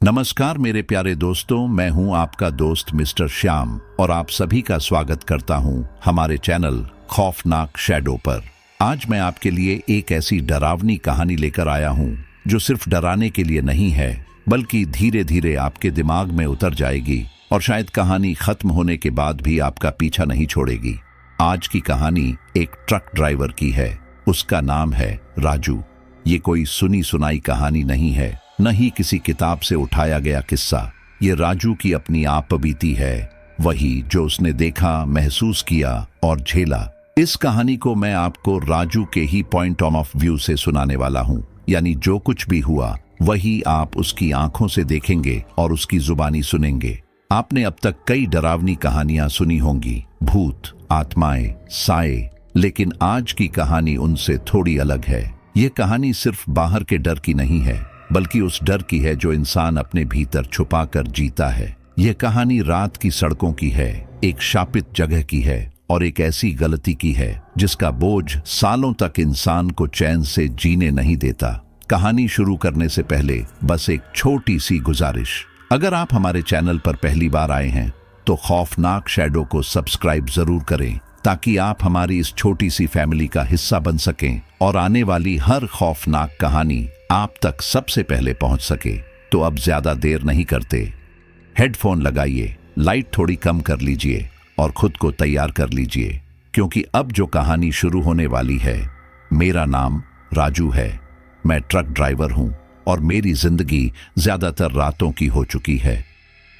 नमस्कार मेरे प्यारे दोस्तों, मैं हूं आपका दोस्त मिस्टर श्याम और आप सभी का स्वागत करता हूं हमारे चैनल खौफनाक शैडो पर। आज मैं आपके लिए एक ऐसी डरावनी कहानी लेकर आया हूं जो सिर्फ डराने के लिए नहीं है, बल्कि धीरे धीरे आपके दिमाग में उतर जाएगी और शायद कहानी खत्म होने के बाद भी आपका पीछा नहीं छोड़ेगी। आज की कहानी एक ट्रक ड्राइवर की है। उसका नाम है राजू। ये कोई सुनी सुनाई कहानी नहीं है, न ही किसी किताब से उठाया गया किस्सा। ये राजू की अपनी आप बीती है, वही जो उसने देखा, महसूस किया और झेला। इस कहानी को मैं आपको राजू के ही पॉइंट ऑफ व्यू से सुनाने वाला हूँ, यानी जो कुछ भी हुआ वही आप उसकी आंखों से देखेंगे और उसकी जुबानी सुनेंगे। आपने अब तक कई डरावनी कहानियां सुनी होंगी, भूत, आत्माएं, साए, लेकिन आज की कहानी उनसे थोड़ी अलग है। ये कहानी सिर्फ बाहर के डर की नहीं है, बल्कि उस डर की है जो इंसान अपने भीतर छुपा कर जीता है। यह कहानी रात की सड़कों की है, एक शापित जगह की है और एक ऐसी गलती की है जिसका बोझ सालों तक इंसान को चैन से जीने नहीं देता। कहानी शुरू करने से पहले बस एक छोटी सी गुजारिश। अगर आप हमारे चैनल पर पहली बार आए हैं तो खौफनाक शैडो को सब्सक्राइब जरूर करें, ताकि आप हमारी इस छोटी सी फैमिली का हिस्सा बन सकें और आने वाली हर खौफनाक कहानी आप तक सबसे पहले पहुंच सके। तो अब ज्यादा देर नहीं करते, हेडफोन लगाइए, लाइट थोड़ी कम कर लीजिए और खुद को तैयार कर लीजिए, क्योंकि अब जो कहानी शुरू होने वाली है। मेरा नाम राजू है, मैं ट्रक ड्राइवर हूं और मेरी जिंदगी ज्यादातर रातों की हो चुकी है।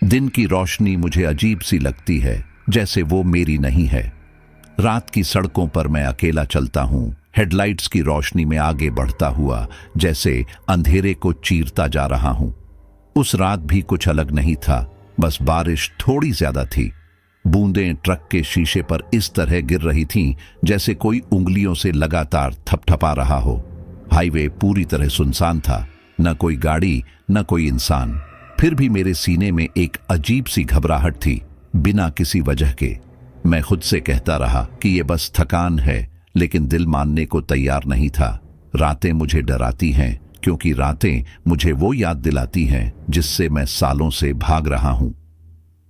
दिन की रोशनी मुझे अजीब सी लगती है, जैसे वो मेरी नहीं है। रात की सड़कों पर मैं अकेला चलता हूं, हेडलाइट्स की रोशनी में आगे बढ़ता हुआ, जैसे अंधेरे को चीरता जा रहा हूं। उस रात भी कुछ अलग नहीं था, बस बारिश थोड़ी ज्यादा थी। बूंदें ट्रक के शीशे पर इस तरह गिर रही थीं जैसे कोई उंगलियों से लगातार थपथपा रहा हो। हाईवे पूरी तरह सुनसान था, न कोई गाड़ी, न कोई इंसान। फिर भी मेरे सीने में एक अजीब सी घबराहट थी, बिना किसी वजह के। मैं खुद से कहता रहा कि ये बस थकान है, लेकिन दिल मानने को तैयार नहीं था। रातें मुझे डराती हैं, क्योंकि रातें मुझे वो याद दिलाती हैं जिससे मैं सालों से भाग रहा हूं।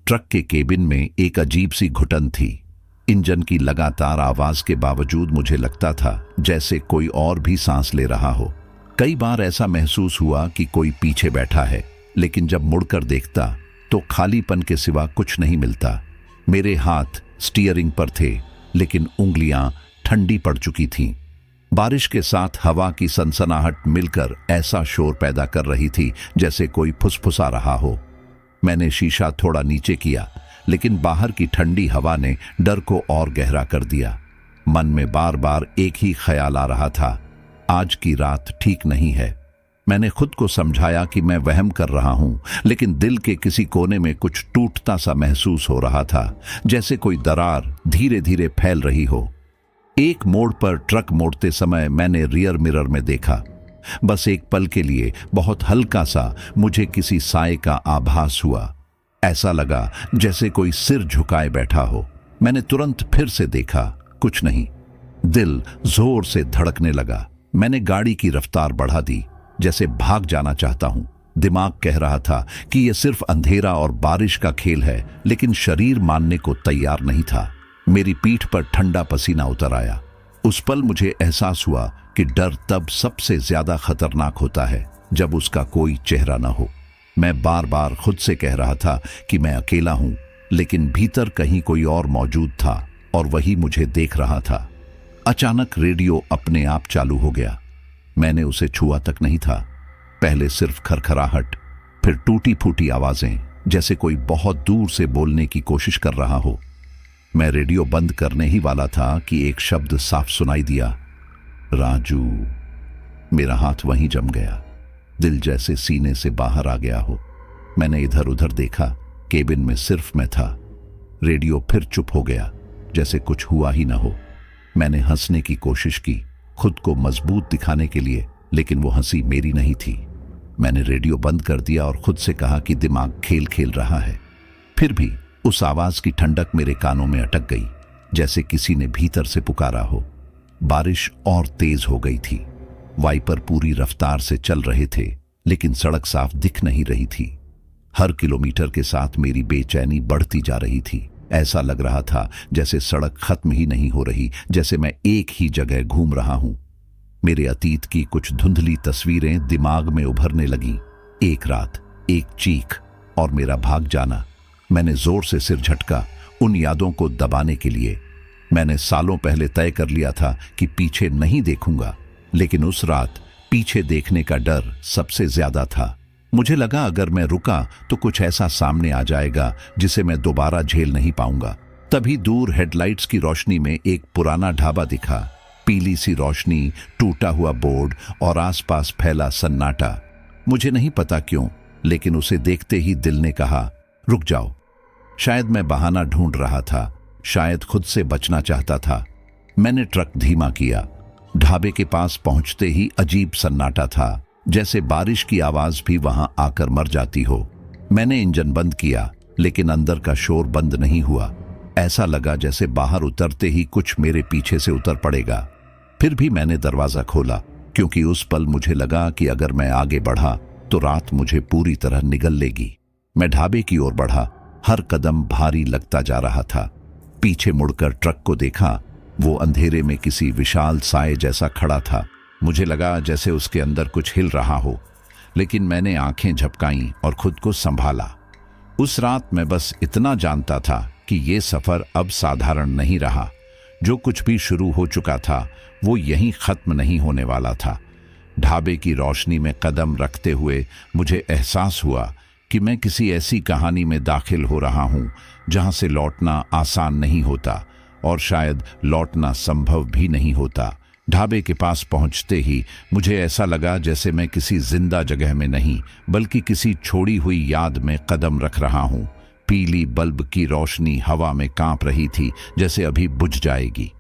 ट्रक के केबिन में एक अजीब सी घुटन थी। इंजन की लगातार आवाज के बावजूद मुझे लगता था जैसे कोई और भी सांस ले रहा हो। कई बार ऐसा महसूस हुआ कि कोई पीछे बैठा है, लेकिन जब मुड़कर देखता तो खालीपन के सिवा कुछ नहीं मिलता। मेरे हाथ स्टीयरिंग पर थे, लेकिन उंगलियां ठंडी पड़ चुकी थीं। बारिश के साथ हवा की सनसनाहट मिलकर ऐसा शोर पैदा कर रही थी जैसे कोई फुसफुसा रहा हो। मैंने शीशा थोड़ा नीचे किया, लेकिन बाहर की ठंडी हवा ने डर को और गहरा कर दिया। मन में बार बार एक ही ख्याल आ रहा था, आज की रात ठीक नहीं है। मैंने खुद को समझाया कि मैं वहम कर रहा हूं, लेकिन दिल के किसी कोने में कुछ टूटता सा महसूस हो रहा था, जैसे कोई दरार धीरे धीरे फैल रही हो। एक मोड़ पर ट्रक मोड़ते समय मैंने रियर मिरर में देखा। बस एक पल के लिए, बहुत हल्का सा, मुझे किसी साए का आभास हुआ। ऐसा लगा जैसे कोई सिर झुकाए बैठा हो। मैंने तुरंत फिर से देखा, कुछ नहीं। दिल जोर से धड़कने लगा। मैंने गाड़ी की रफ्तार बढ़ा दी, जैसे भाग जाना चाहता हूं। दिमाग कह रहा था कि यह सिर्फ अंधेरा और बारिश का खेल है, लेकिन शरीर मानने को तैयार नहीं था। मेरी पीठ पर ठंडा पसीना उतर आया। उस पल मुझे एहसास हुआ कि डर तब सबसे ज्यादा खतरनाक होता है जब उसका कोई चेहरा न हो। मैं बार बार खुद से कह रहा था कि मैं अकेला हूं, लेकिन भीतर कहीं कोई और मौजूद था और वही मुझे देख रहा था। अचानक रेडियो अपने आप चालू हो गया। मैंने उसे छुआ तक नहीं था। पहले सिर्फ खरखराहट, फिर टूटी फूटी आवाजें, जैसे कोई बहुत दूर से बोलने की कोशिश कर रहा हो। मैं रेडियो बंद करने ही वाला था कि एक शब्द साफ सुनाई दिया, राजू। मेरा हाथ वहीं जम गया, दिल जैसे सीने से बाहर आ गया हो। मैंने इधर उधर देखा, केबिन में सिर्फ मैं था। रेडियो फिर चुप हो गया, जैसे कुछ हुआ ही ना हो। मैंने हंसने की कोशिश की, खुद को मजबूत दिखाने के लिए, लेकिन वो हंसी मेरी नहीं थी। मैंने रेडियो बंद कर दिया और खुद से कहा कि दिमाग खेल खेल रहा है। फिर भी उस आवाज की ठंडक मेरे कानों में अटक गई, जैसे किसी ने भीतर से पुकारा हो। बारिश और तेज हो गई थी। वाइपर पूरी रफ्तार से चल रहे थे, लेकिन सड़क साफ दिख नहीं रही थी। हर किलोमीटर के साथ मेरी बेचैनी बढ़ती जा रही थी। ऐसा लग रहा था जैसे सड़क खत्म ही नहीं हो रही, जैसे मैं एक ही जगह घूम रहा हूं। मेरे अतीत की कुछ धुंधली तस्वीरें दिमाग में उभरने लगीं। एक रात, एक चीख और मेरा भाग जाना। मैंने जोर से सिर झटका, उन यादों को दबाने के लिए। मैंने सालों पहले तय कर लिया था कि पीछे नहीं देखूंगा, लेकिन उस रात पीछे देखने का डर सबसे ज्यादा था। मुझे लगा अगर मैं रुका तो कुछ ऐसा सामने आ जाएगा जिसे मैं दोबारा झेल नहीं पाऊंगा। तभी दूर हेडलाइट्स की रोशनी में एक पुराना ढाबा दिखा। पीली सी रोशनी, टूटा हुआ बोर्ड और आसपास फैला सन्नाटा। मुझे नहीं पता क्यों, लेकिन उसे देखते ही दिल ने कहा, रुक जाओ। शायद मैं बहाना ढूंढ रहा था, शायद खुद से बचना चाहता था। मैंने ट्रक धीमा किया। ढाबे के पास पहुंचते ही अजीब सन्नाटा था, जैसे बारिश की आवाज भी वहां आकर मर जाती हो। मैंने इंजन बंद किया, लेकिन अंदर का शोर बंद नहीं हुआ। ऐसा लगा जैसे बाहर उतरते ही कुछ मेरे पीछे से उतर पड़ेगा। फिर भी मैंने दरवाजा खोला, क्योंकि उस पल मुझे लगा कि अगर मैं आगे बढ़ा तो रात मुझे पूरी तरह निगल लेगी। मैं ढाबे की ओर बढ़ा। हर कदम भारी लगता जा रहा था। पीछे मुड़कर ट्रक को देखा। वो अंधेरे में किसी विशाल साए जैसा खड़ा था। मुझे लगा जैसे उसके अंदर कुछ हिल रहा हो, लेकिन मैंने आंखें झपकाईं और खुद को संभाला। उस रात मैं बस इतना जानता था कि ये सफर अब साधारण नहीं रहा। जो कुछ भी शुरू हो चुका था वो यहीं खत्म नहीं होने वाला था। ढाबे की रोशनी में कदम रखते हुए मुझे एहसास हुआ कि मैं किसी ऐसी कहानी में दाखिल हो रहा हूं जहां से लौटना आसान नहीं होता, और शायद लौटना संभव भी नहीं होता। ढाबे के पास पहुंचते ही मुझे ऐसा लगा जैसे मैं किसी जिंदा जगह में नहीं, बल्कि किसी छोड़ी हुई याद में कदम रख रहा हूं। पीली बल्ब की रोशनी हवा में कांप रही थी, जैसे अभी बुझ जाएगी।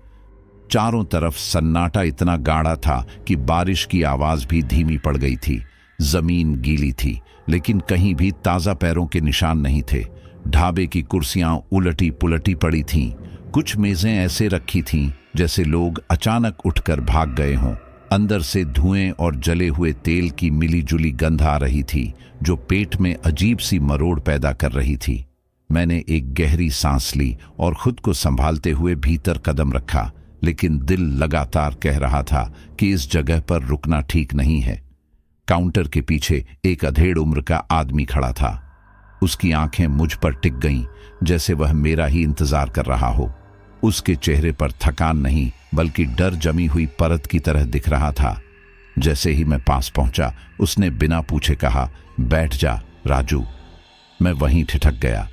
चारों तरफ सन्नाटा इतना गाढ़ा था कि बारिश की आवाज भी धीमी पड़ गई थी। जमीन गीली थी, लेकिन कहीं भी ताजा पैरों के निशान नहीं थे। ढाबे की कुर्सियां उलटी पुलटी पड़ी थीं। कुछ मेजें ऐसे रखी थीं जैसे लोग अचानक उठकर भाग गए हों। अंदर से धुएं और जले हुए तेल की मिली-जुली गंध आ रही थी, जो पेट में अजीब सी मरोड़ पैदा कर रही थी। मैंने एक गहरी सांस ली और खुद को संभालते हुए भीतर कदम रखा, लेकिन दिल लगातार कह रहा था कि इस जगह पर रुकना ठीक नहीं है। काउंटर के पीछे एक अधेड़ उम्र का आदमी खड़ा था। उसकी आंखें मुझ पर टिक गईं, जैसे वह मेरा ही इंतजार कर रहा हो। उसके चेहरे पर थकान नहीं, बल्कि डर जमी हुई परत की तरह दिख रहा था। जैसे ही मैं पास पहुंचा, उसने बिना पूछे कहा, बैठ जा राजू। मैं वहीं ठिठक गया।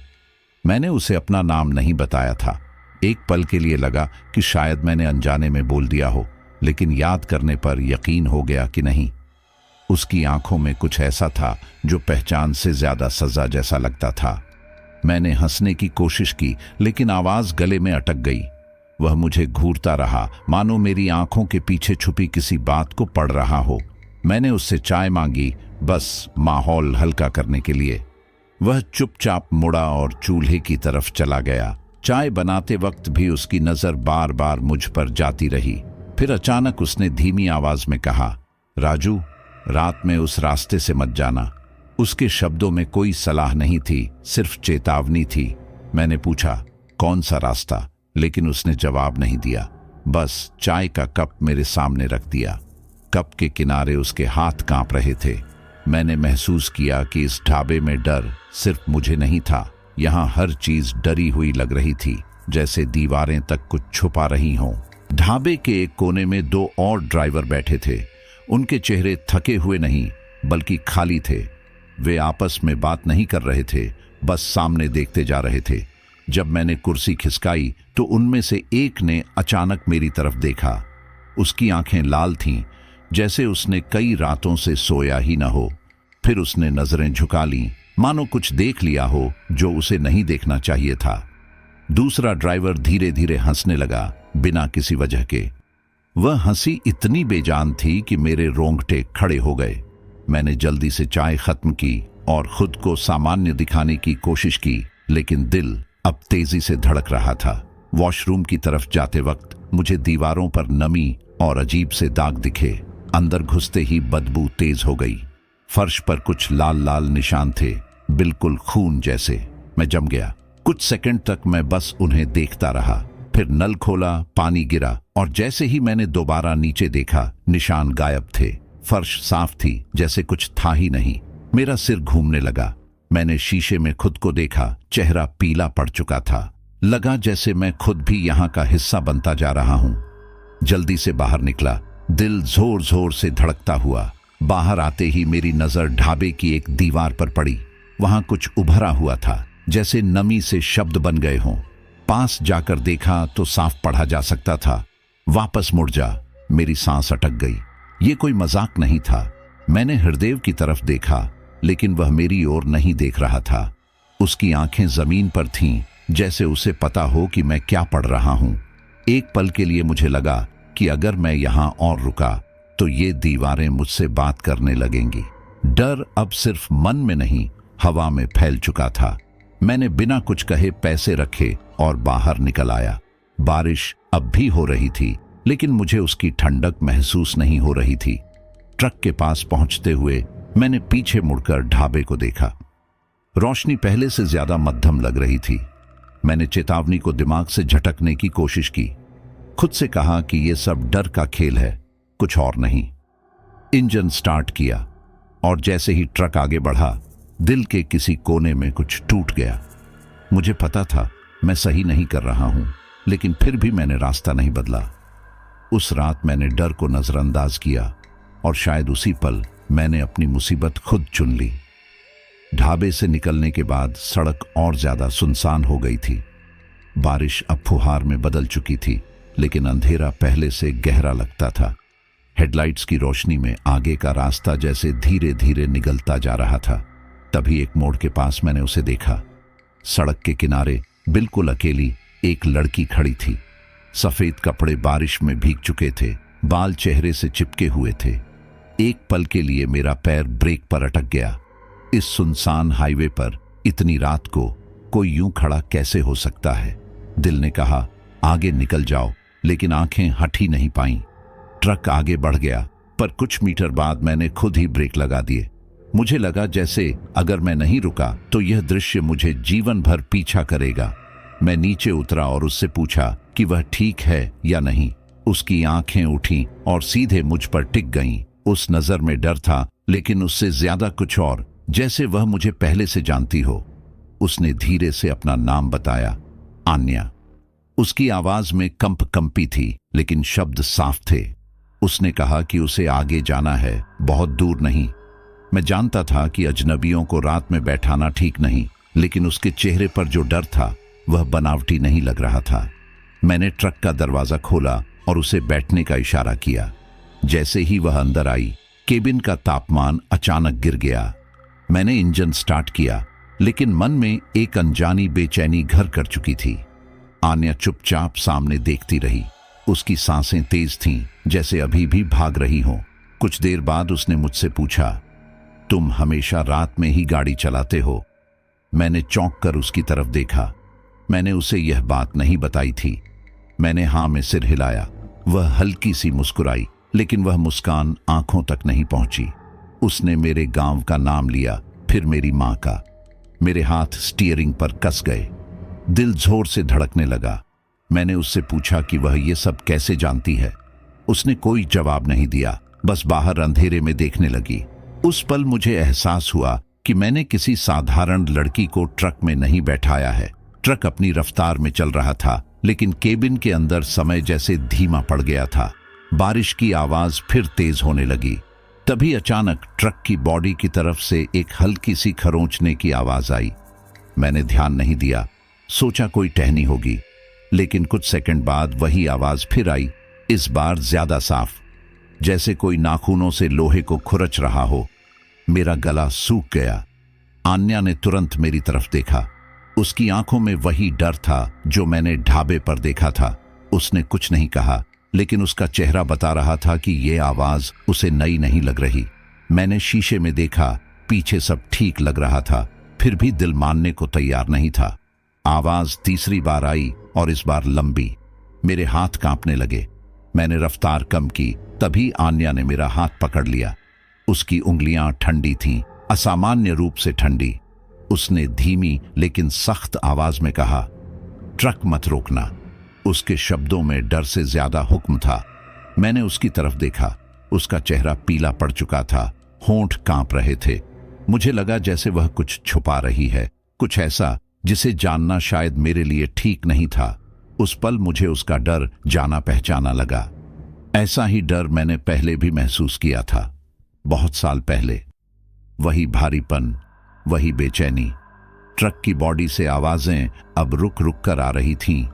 मैंने उसे अपना नाम नहीं बताया था। एक पल के लिए लगा कि शायद मैंने अनजाने में बोल दिया हो, लेकिन याद करने पर यकीन हो गया कि नहीं। उसकी आंखों में कुछ ऐसा था जो पहचान से ज्यादा सजा जैसा लगता था। मैंने हंसने की कोशिश की, लेकिन आवाज गले में अटक गई। वह मुझे घूरता रहा, मानो मेरी आंखों के पीछे छुपी किसी बात को पढ़ रहा हो। मैंने उससे चाय मांगी, बस माहौल हल्का करने के लिए। वह चुपचाप मुड़ा और चूल्हे की तरफ चला गया। चाय बनाते वक्त भी उसकी नजर बार बार मुझ पर जाती रही। फिर अचानक उसने धीमी आवाज में कहा, राजू, रात में उस रास्ते से मत जाना। उसके शब्दों में कोई सलाह नहीं थी, सिर्फ चेतावनी थी। मैंने पूछा, कौन सा रास्ता? लेकिन उसने जवाब नहीं दिया, बस चाय का कप मेरे सामने रख दिया। कप के किनारे उसके हाथ कांप रहे थे। मैंने महसूस किया कि इस ढाबे में डर सिर्फ मुझे नहीं था। यहाँ हर चीज डरी हुई लग रही थी, जैसे दीवारें तक कुछ छुपा रही हों। ढाबे के एक कोने में दो और ड्राइवर बैठे थे। उनके चेहरे थके हुए नहीं, बल्कि खाली थे। वे आपस में बात नहीं कर रहे थे, बस सामने देखते जा रहे थे। जब मैंने कुर्सी खिसकाई तो उनमें से एक ने अचानक मेरी तरफ देखा। उसकी आंखें लाल थीं, जैसे उसने कई रातों से सोया ही न हो। फिर उसने नजरें झुका लीं, मानो कुछ देख लिया हो जो उसे नहीं देखना चाहिए था। दूसरा ड्राइवर धीरे धीरे हंसने लगा, बिना किसी वजह के। वह हंसी इतनी बेजान थी कि मेरे रोंगटे खड़े हो गए। मैंने जल्दी से चाय खत्म की और खुद को सामान्य दिखाने की कोशिश की, लेकिन दिल अब तेजी से धड़क रहा था। वॉशरूम की तरफ जाते वक्त मुझे दीवारों पर नमी और अजीब से दाग दिखे। अंदर घुसते ही बदबू तेज हो गई। फर्श पर कुछ लाल लाल निशान थे, बिल्कुल खून जैसे। मैं जम गया। कुछ सेकंड तक मैं बस उन्हें देखता रहा। फिर नल खोला, पानी गिरा और जैसे ही मैंने दोबारा नीचे देखा, निशान गायब थे। फर्श साफ थी, जैसे कुछ था ही नहीं। मेरा सिर घूमने लगा। मैंने शीशे में खुद को देखा। चेहरा पीला पड़ चुका था। लगा जैसे मैं खुद भी यहाँ का हिस्सा बनता जा रहा हूँ। जल्दी से बाहर निकला, दिल जोर जोर से धड़कता हुआ। बाहर आते ही मेरी नजर ढाबे की एक दीवार पर पड़ी। वहां कुछ उभरा हुआ था, जैसे नमी से शब्द बन गए हों। पास जाकर देखा तो साफ पढ़ा जा सकता था, वापस मुड़ जा। मेरी सांस अटक गई। ये कोई मजाक नहीं था। मैंने हृदय की तरफ देखा, लेकिन वह मेरी ओर नहीं देख रहा था। उसकी आंखें जमीन पर थीं, जैसे उसे पता हो कि मैं क्या पढ़ रहा हूं। एक पल के लिए मुझे लगा कि अगर मैं यहां और रुका तो ये दीवारें मुझसे बात करने लगेंगी। डर अब सिर्फ मन में नहीं, हवा में फैल चुका था। मैंने बिना कुछ कहे पैसे रखे और बाहर निकल आया। बारिश अब भी हो रही थी, लेकिन मुझे उसकी ठंडक महसूस नहीं हो रही थी। ट्रक के पास पहुंचते हुए मैंने पीछे मुड़कर ढाबे को देखा। रोशनी पहले से ज्यादा मध्यम लग रही थी। मैंने चेतावनी को दिमाग से झटकने की कोशिश की। खुद से कहा कि यह सब डर का खेल है, कुछ और नहीं। इंजन स्टार्ट किया और जैसे ही ट्रक आगे बढ़ा, दिल के किसी कोने में कुछ टूट गया। मुझे पता था मैं सही नहीं कर रहा हूं, लेकिन फिर भी मैंने रास्ता नहीं बदला। उस रात मैंने डर को नजरअंदाज किया और शायद उसी पल मैंने अपनी मुसीबत खुद चुन ली। ढाबे से निकलने के बाद सड़क और ज्यादा सुनसान हो गई थी। बारिश अब फुहार में बदल चुकी थी, लेकिन अंधेरा पहले से गहरा लगता था। हेडलाइट्स की रोशनी में आगे का रास्ता जैसे धीरे धीरे निगलता जा रहा था। तभी एक मोड़ के पास मैंने उसे देखा। सड़क के किनारे बिल्कुल अकेली एक लड़की खड़ी थी। सफेद कपड़े बारिश में भीग चुके थे, बाल चेहरे से चिपके हुए थे। एक पल के लिए मेरा पैर ब्रेक पर अटक गया। इस सुनसान हाईवे पर इतनी रात को कोई यूं खड़ा कैसे हो सकता है? दिल ने कहा आगे निकल जाओ, लेकिन आंखें हट ही नहीं पाईं। ट्रक आगे बढ़ गया, पर कुछ मीटर बाद मैंने खुद ही ब्रेक लगा दिए। मुझे लगा जैसे अगर मैं नहीं रुका तो यह दृश्य मुझे जीवन भर पीछा करेगा। मैं नीचे उतरा और उससे पूछा कि वह ठीक है या नहीं। उसकी आंखें उठी और सीधे मुझ पर टिक गईं। उस नजर में डर था, लेकिन उससे ज्यादा कुछ और, जैसे वह मुझे पहले से जानती हो। उसने धीरे से अपना नाम बताया, आन्या। उसकी आवाज में कंपी थी, लेकिन शब्द साफ थे। उसने कहा कि उसे आगे जाना है, बहुत दूर नहीं। मैं जानता था कि अजनबियों को रात में बैठाना ठीक नहीं, लेकिन उसके चेहरे पर जो डर था वह बनावटी नहीं लग रहा था। मैंने ट्रक का दरवाजा खोला और उसे बैठने का इशारा किया। जैसे ही वह अंदर आई, केबिन का तापमान अचानक गिर गया। मैंने इंजन स्टार्ट किया, लेकिन मन में एक अनजानी बेचैनी घर कर चुकी थी। आन्या चुपचाप सामने देखती रही। उसकी सांसें तेज थीं, जैसे अभी भी भाग रही हों। कुछ देर बाद उसने मुझसे पूछा, तुम हमेशा रात में ही गाड़ी चलाते हो? मैंने चौंक कर उसकी तरफ देखा। मैंने उसे यह बात नहीं बताई थी। मैंने हाँ में सिर हिलाया। वह हल्की सी मुस्कुराई, लेकिन वह मुस्कान आंखों तक नहीं पहुंची। उसने मेरे गांव का नाम लिया, फिर मेरी मां का। मेरे हाथ स्टीयरिंग पर कस गए। दिल जोर से धड़कने लगा। मैंने उससे पूछा कि वह ये सब कैसे जानती है। उसने कोई जवाब नहीं दिया, बस बाहर अंधेरे में देखने लगी। उस पल मुझे एहसास हुआ कि मैंने किसी साधारण लड़की को ट्रक में नहीं बैठाया है। ट्रक अपनी रफ्तार में चल रहा था, लेकिन केबिन के अंदर समय जैसे धीमा पड़ गया था। बारिश की आवाज फिर तेज होने लगी। तभी अचानक ट्रक की बॉडी की तरफ से एक हल्की सी खरोंचने की आवाज आई। मैंने ध्यान नहीं दिया, सोचा कोई टहनी होगी, लेकिन कुछ सेकंड बाद वही आवाज फिर आई, इस बार ज्यादा साफ, जैसे कोई नाखूनों से लोहे को खुरच रहा हो। मेरा गला सूख गया। आन्या ने तुरंत मेरी तरफ देखा। उसकी आंखों में वही डर था जो मैंने ढाबे पर देखा था। उसने कुछ नहीं कहा, लेकिन उसका चेहरा बता रहा था कि यह आवाज उसे नई नहीं लग रही। मैंने शीशे में देखा, पीछे सब ठीक लग रहा था, फिर भी दिल मानने को तैयार नहीं था। आवाज तीसरी बार आई और इस बार लंबी। मेरे हाथ कांपने लगे। मैंने रफ्तार कम की, तभी आन्या ने मेरा हाथ पकड़ लिया। उसकी उंगलियां ठंडी थीं, असामान्य रूप से ठंडी। उसने धीमी लेकिन सख्त आवाज में कहा, ट्रक मत रोकना। उसके शब्दों में डर से ज्यादा हुक्म था। मैंने उसकी तरफ देखा। उसका चेहरा पीला पड़ चुका था, होंठ कांप रहे थे। मुझे लगा जैसे वह कुछ छुपा रही है, कुछ ऐसा जिसे जानना शायद मेरे लिए ठीक नहीं था। उस पल मुझे उसका डर जाना पहचाना लगा। ऐसा ही डर मैंने पहले भी महसूस किया था, बहुत साल पहले। वही भारीपन, वही बेचैनी। ट्रक की बॉडी से आवाजें अब रुक रुक कर आ रही थीं,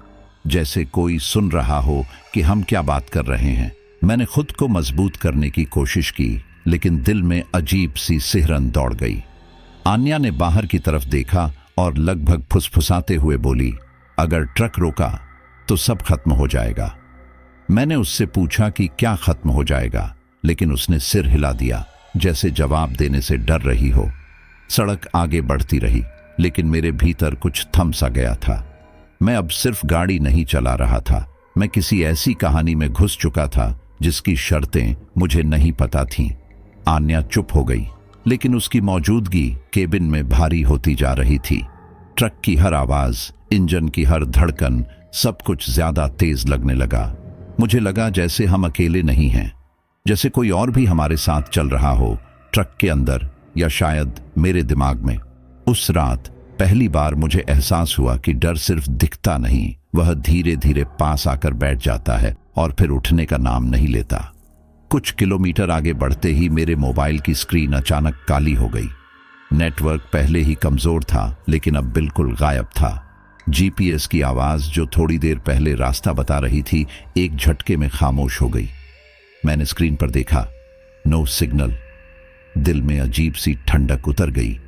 जैसे कोई सुन रहा हो कि हम क्या बात कर रहे हैं। मैंने खुद को मजबूत करने की कोशिश की, लेकिन दिल में अजीब सी सिहरन दौड़ गई। आन्या ने बाहर की तरफ देखा और लगभग फुसफुसाते हुए बोली, अगर ट्रक रोका तो सब खत्म हो जाएगा। मैंने उससे पूछा कि क्या खत्म हो जाएगा, लेकिन उसने सिर हिला दिया, जैसे जवाब देने से डर रही हो। सड़क आगे बढ़ती रही, लेकिन मेरे भीतर कुछ थम सा गया था। मैं अब सिर्फ गाड़ी नहीं चला रहा था, मैं किसी ऐसी कहानी में घुस चुका था जिसकी शर्तें मुझे नहीं पता थीं। आन्या चुप हो गई, लेकिन उसकी मौजूदगी केबिन में भारी होती जा रही थी। ट्रक की हर आवाज, इंजन की हर धड़कन, सब कुछ ज्यादा तेज लगने लगा। मुझे लगा जैसे हम अकेले नहीं हैं, जैसे कोई और भी हमारे साथ चल रहा हो, ट्रक के अंदर या शायद मेरे दिमाग में। उस रात पहली बार मुझे एहसास हुआ कि डर सिर्फ दिखता नहीं, वह धीरे धीरे पास आकर बैठ जाता है और फिर उठने का नाम नहीं लेता। कुछ किलोमीटर आगे बढ़ते ही मेरे मोबाइल की स्क्रीन अचानक काली हो गई। नेटवर्क पहले ही कमजोर था, लेकिन अब बिल्कुल गायब था। जीपीएस की आवाज जो थोड़ी देर पहले रास्ता बता रही थी, एक झटके में खामोश हो गई। मैंने स्क्रीन पर देखा, नो सिग्नल। दिल में अजीब सी ठंडक उतर गई।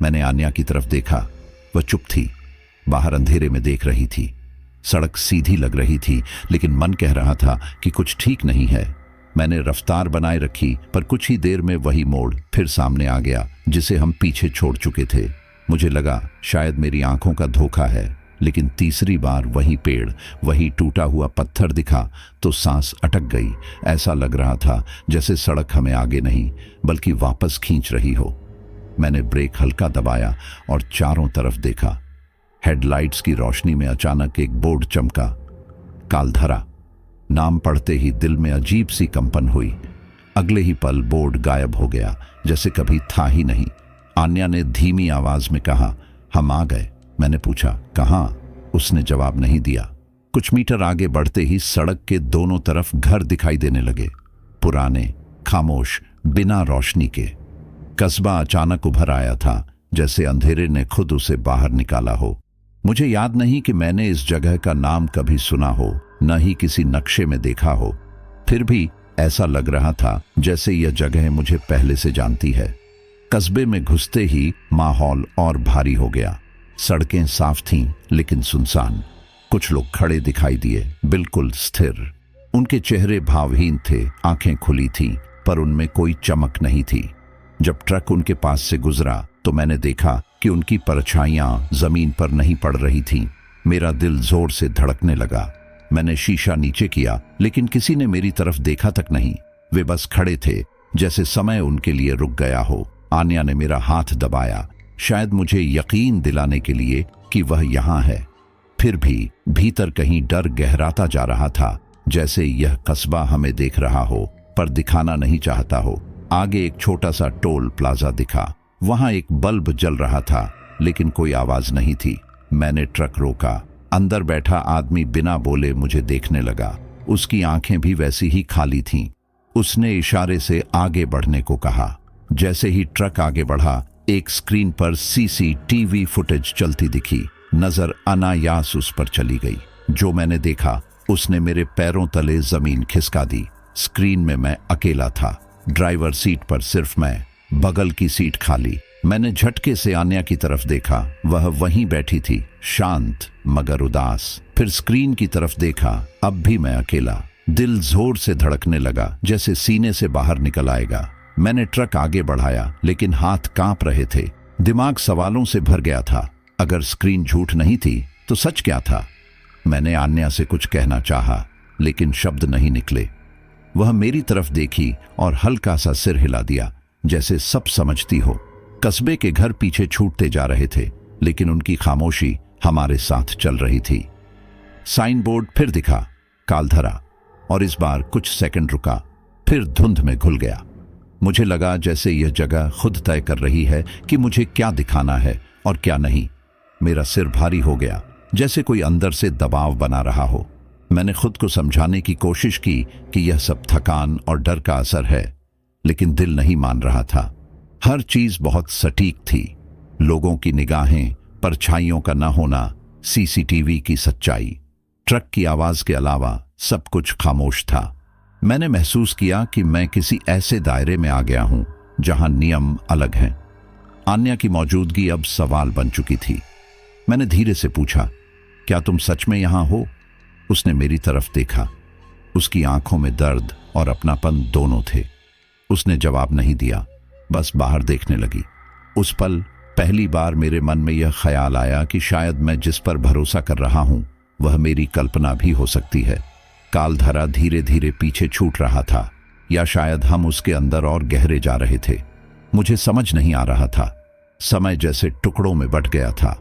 मैंने आन्या की तरफ देखा, वह चुप थी, बाहर अंधेरे में देख रही थी। सड़क सीधी लग रही थी, लेकिन मन कह रहा था कि कुछ ठीक नहीं है। मैंने रफ्तार बनाए रखी, पर कुछ ही देर में वही मोड़ फिर सामने आ गया जिसे हम पीछे छोड़ चुके थे। मुझे लगा शायद मेरी आंखों का धोखा है, लेकिन तीसरी बार वही पेड़, वही टूटा हुआ पत्थर दिखा तो सांस अटक गई। ऐसा लग रहा था जैसे सड़क हमें आगे नहीं बल्कि वापस खींच रही हो। मैंने ब्रेक हल्का दबाया और चारों तरफ देखा। हेडलाइट्स की रोशनी में अचानक एक बोर्ड चमका, कालधरा। नाम पढ़ते ही दिल में अजीब सी कंपन हुई। अगले ही पल बोर्ड गायब हो गया, जैसे कभी था ही नहीं। आन्या ने धीमी आवाज में कहा, हम आ गए। मैंने पूछा, कहाँ? उसने जवाब नहीं दिया। कुछ मीटर आगे बढ़ते ही सड़क के दोनों तरफ घर दिखाई देने लगे, पुराने, खामोश, बिना रोशनी के। कस्बा अचानक उभर आया था, जैसे अंधेरे ने खुद उसे बाहर निकाला हो। मुझे याद नहीं कि मैंने इस जगह का नाम कभी सुना हो, न ही किसी नक्शे में देखा हो। फिर भी ऐसा लग रहा था जैसे यह जगह मुझे पहले से जानती है। कस्बे में घुसते ही माहौल और भारी हो गया। सड़कें साफ थीं, लेकिन सुनसान। कुछ लोग खड़े दिखाई दिए, बिल्कुल स्थिर। उनके चेहरे भावहीन थे, आंखें खुली थीं, पर उनमें कोई चमक नहीं थी। जब ट्रक उनके पास से गुजरा तो मैंने देखा कि उनकी परछाइयां जमीन पर नहीं पड़ रही थीं। मेरा दिल जोर से धड़कने लगा। मैंने शीशा नीचे किया, लेकिन किसी ने मेरी तरफ देखा तक नहीं। वे बस खड़े थे, जैसे समय उनके लिए रुक गया हो। आन्या ने मेरा हाथ दबाया, शायद मुझे यकीन दिलाने के लिए कि वह यहाँ है। फिर भी भीतर कहीं डर गहराता जा रहा था, जैसे यह कस्बा हमें देख रहा हो पर दिखाना नहीं चाहता हो। आगे एक छोटा सा टोल प्लाजा दिखा। वहां एक बल्ब जल रहा था, लेकिन कोई आवाज नहीं थी। मैंने ट्रक रोका। अंदर बैठा आदमी बिना बोले मुझे देखने लगा। उसकी आंखें भी वैसी ही खाली थीं। उसने इशारे से आगे बढ़ने को कहा। जैसे ही ट्रक आगे बढ़ा, एक स्क्रीन पर सीसीटीवी फुटेज चलती दिखी। नजर अनायास उस पर चली गई। जो मैंने देखा, उसने मेरे पैरों तले जमीन खिसका दी। स्क्रीन में मैं अकेला था, ड्राइवर सीट पर सिर्फ मैं, बगल की सीट खाली। मैंने झटके से आन्या की तरफ देखा। वह वहीं बैठी थी, शांत मगर उदास। फिर स्क्रीन की तरफ देखा, अब भी मैं अकेला। दिल जोर से धड़कने लगा, जैसे सीने से बाहर निकल आएगा। मैंने ट्रक आगे बढ़ाया, लेकिन हाथ कांप रहे थे। दिमाग सवालों से भर गया था। अगर स्क्रीन झूठ नहीं थी तो सच क्या था? मैंने आन्या से कुछ कहना चाहा, लेकिन शब्द नहीं निकले। वह मेरी तरफ देखी और हल्का सा सिर हिला दिया, जैसे सब समझती हो। कस्बे के घर पीछे छूटते जा रहे थे, लेकिन उनकी खामोशी हमारे साथ चल रही थी। साइन बोर्ड फिर दिखा, कालधरा, और इस बार कुछ सेकंड रुका, फिर धुंध में घुल गया। मुझे लगा जैसे यह जगह खुद तय कर रही है कि मुझे क्या दिखाना है और क्या नहीं। मेरा सिर भारी हो गया, जैसे कोई अंदर से दबाव बना रहा हो। मैंने खुद को समझाने की कोशिश की कि यह सब थकान और डर का असर है, लेकिन दिल नहीं मान रहा था। हर चीज बहुत सटीक थी, लोगों की निगाहें, परछाइयों का न होना, सीसीटीवी की सच्चाई। ट्रक की आवाज के अलावा सब कुछ खामोश था। मैंने महसूस किया कि मैं किसी ऐसे दायरे में आ गया हूं जहां नियम अलग हैं। आन्या की मौजूदगी अब सवाल बन चुकी थी। मैंने धीरे से पूछा, क्या तुम सच में यहां हो? उसने मेरी तरफ देखा। उसकी आंखों में दर्द और अपनापन दोनों थे। उसने जवाब नहीं दिया, बस बाहर देखने लगी। उस पल पहली बार मेरे मन में यह ख्याल आया कि शायद मैं जिस पर भरोसा कर रहा हूं वह मेरी कल्पना भी हो सकती है। कालधरा धीरे धीरे पीछे छूट रहा था, या शायद हम उसके अंदर और गहरे जा रहे थे। मुझे समझ नहीं आ रहा था। समय जैसे टुकड़ों में बट गया था।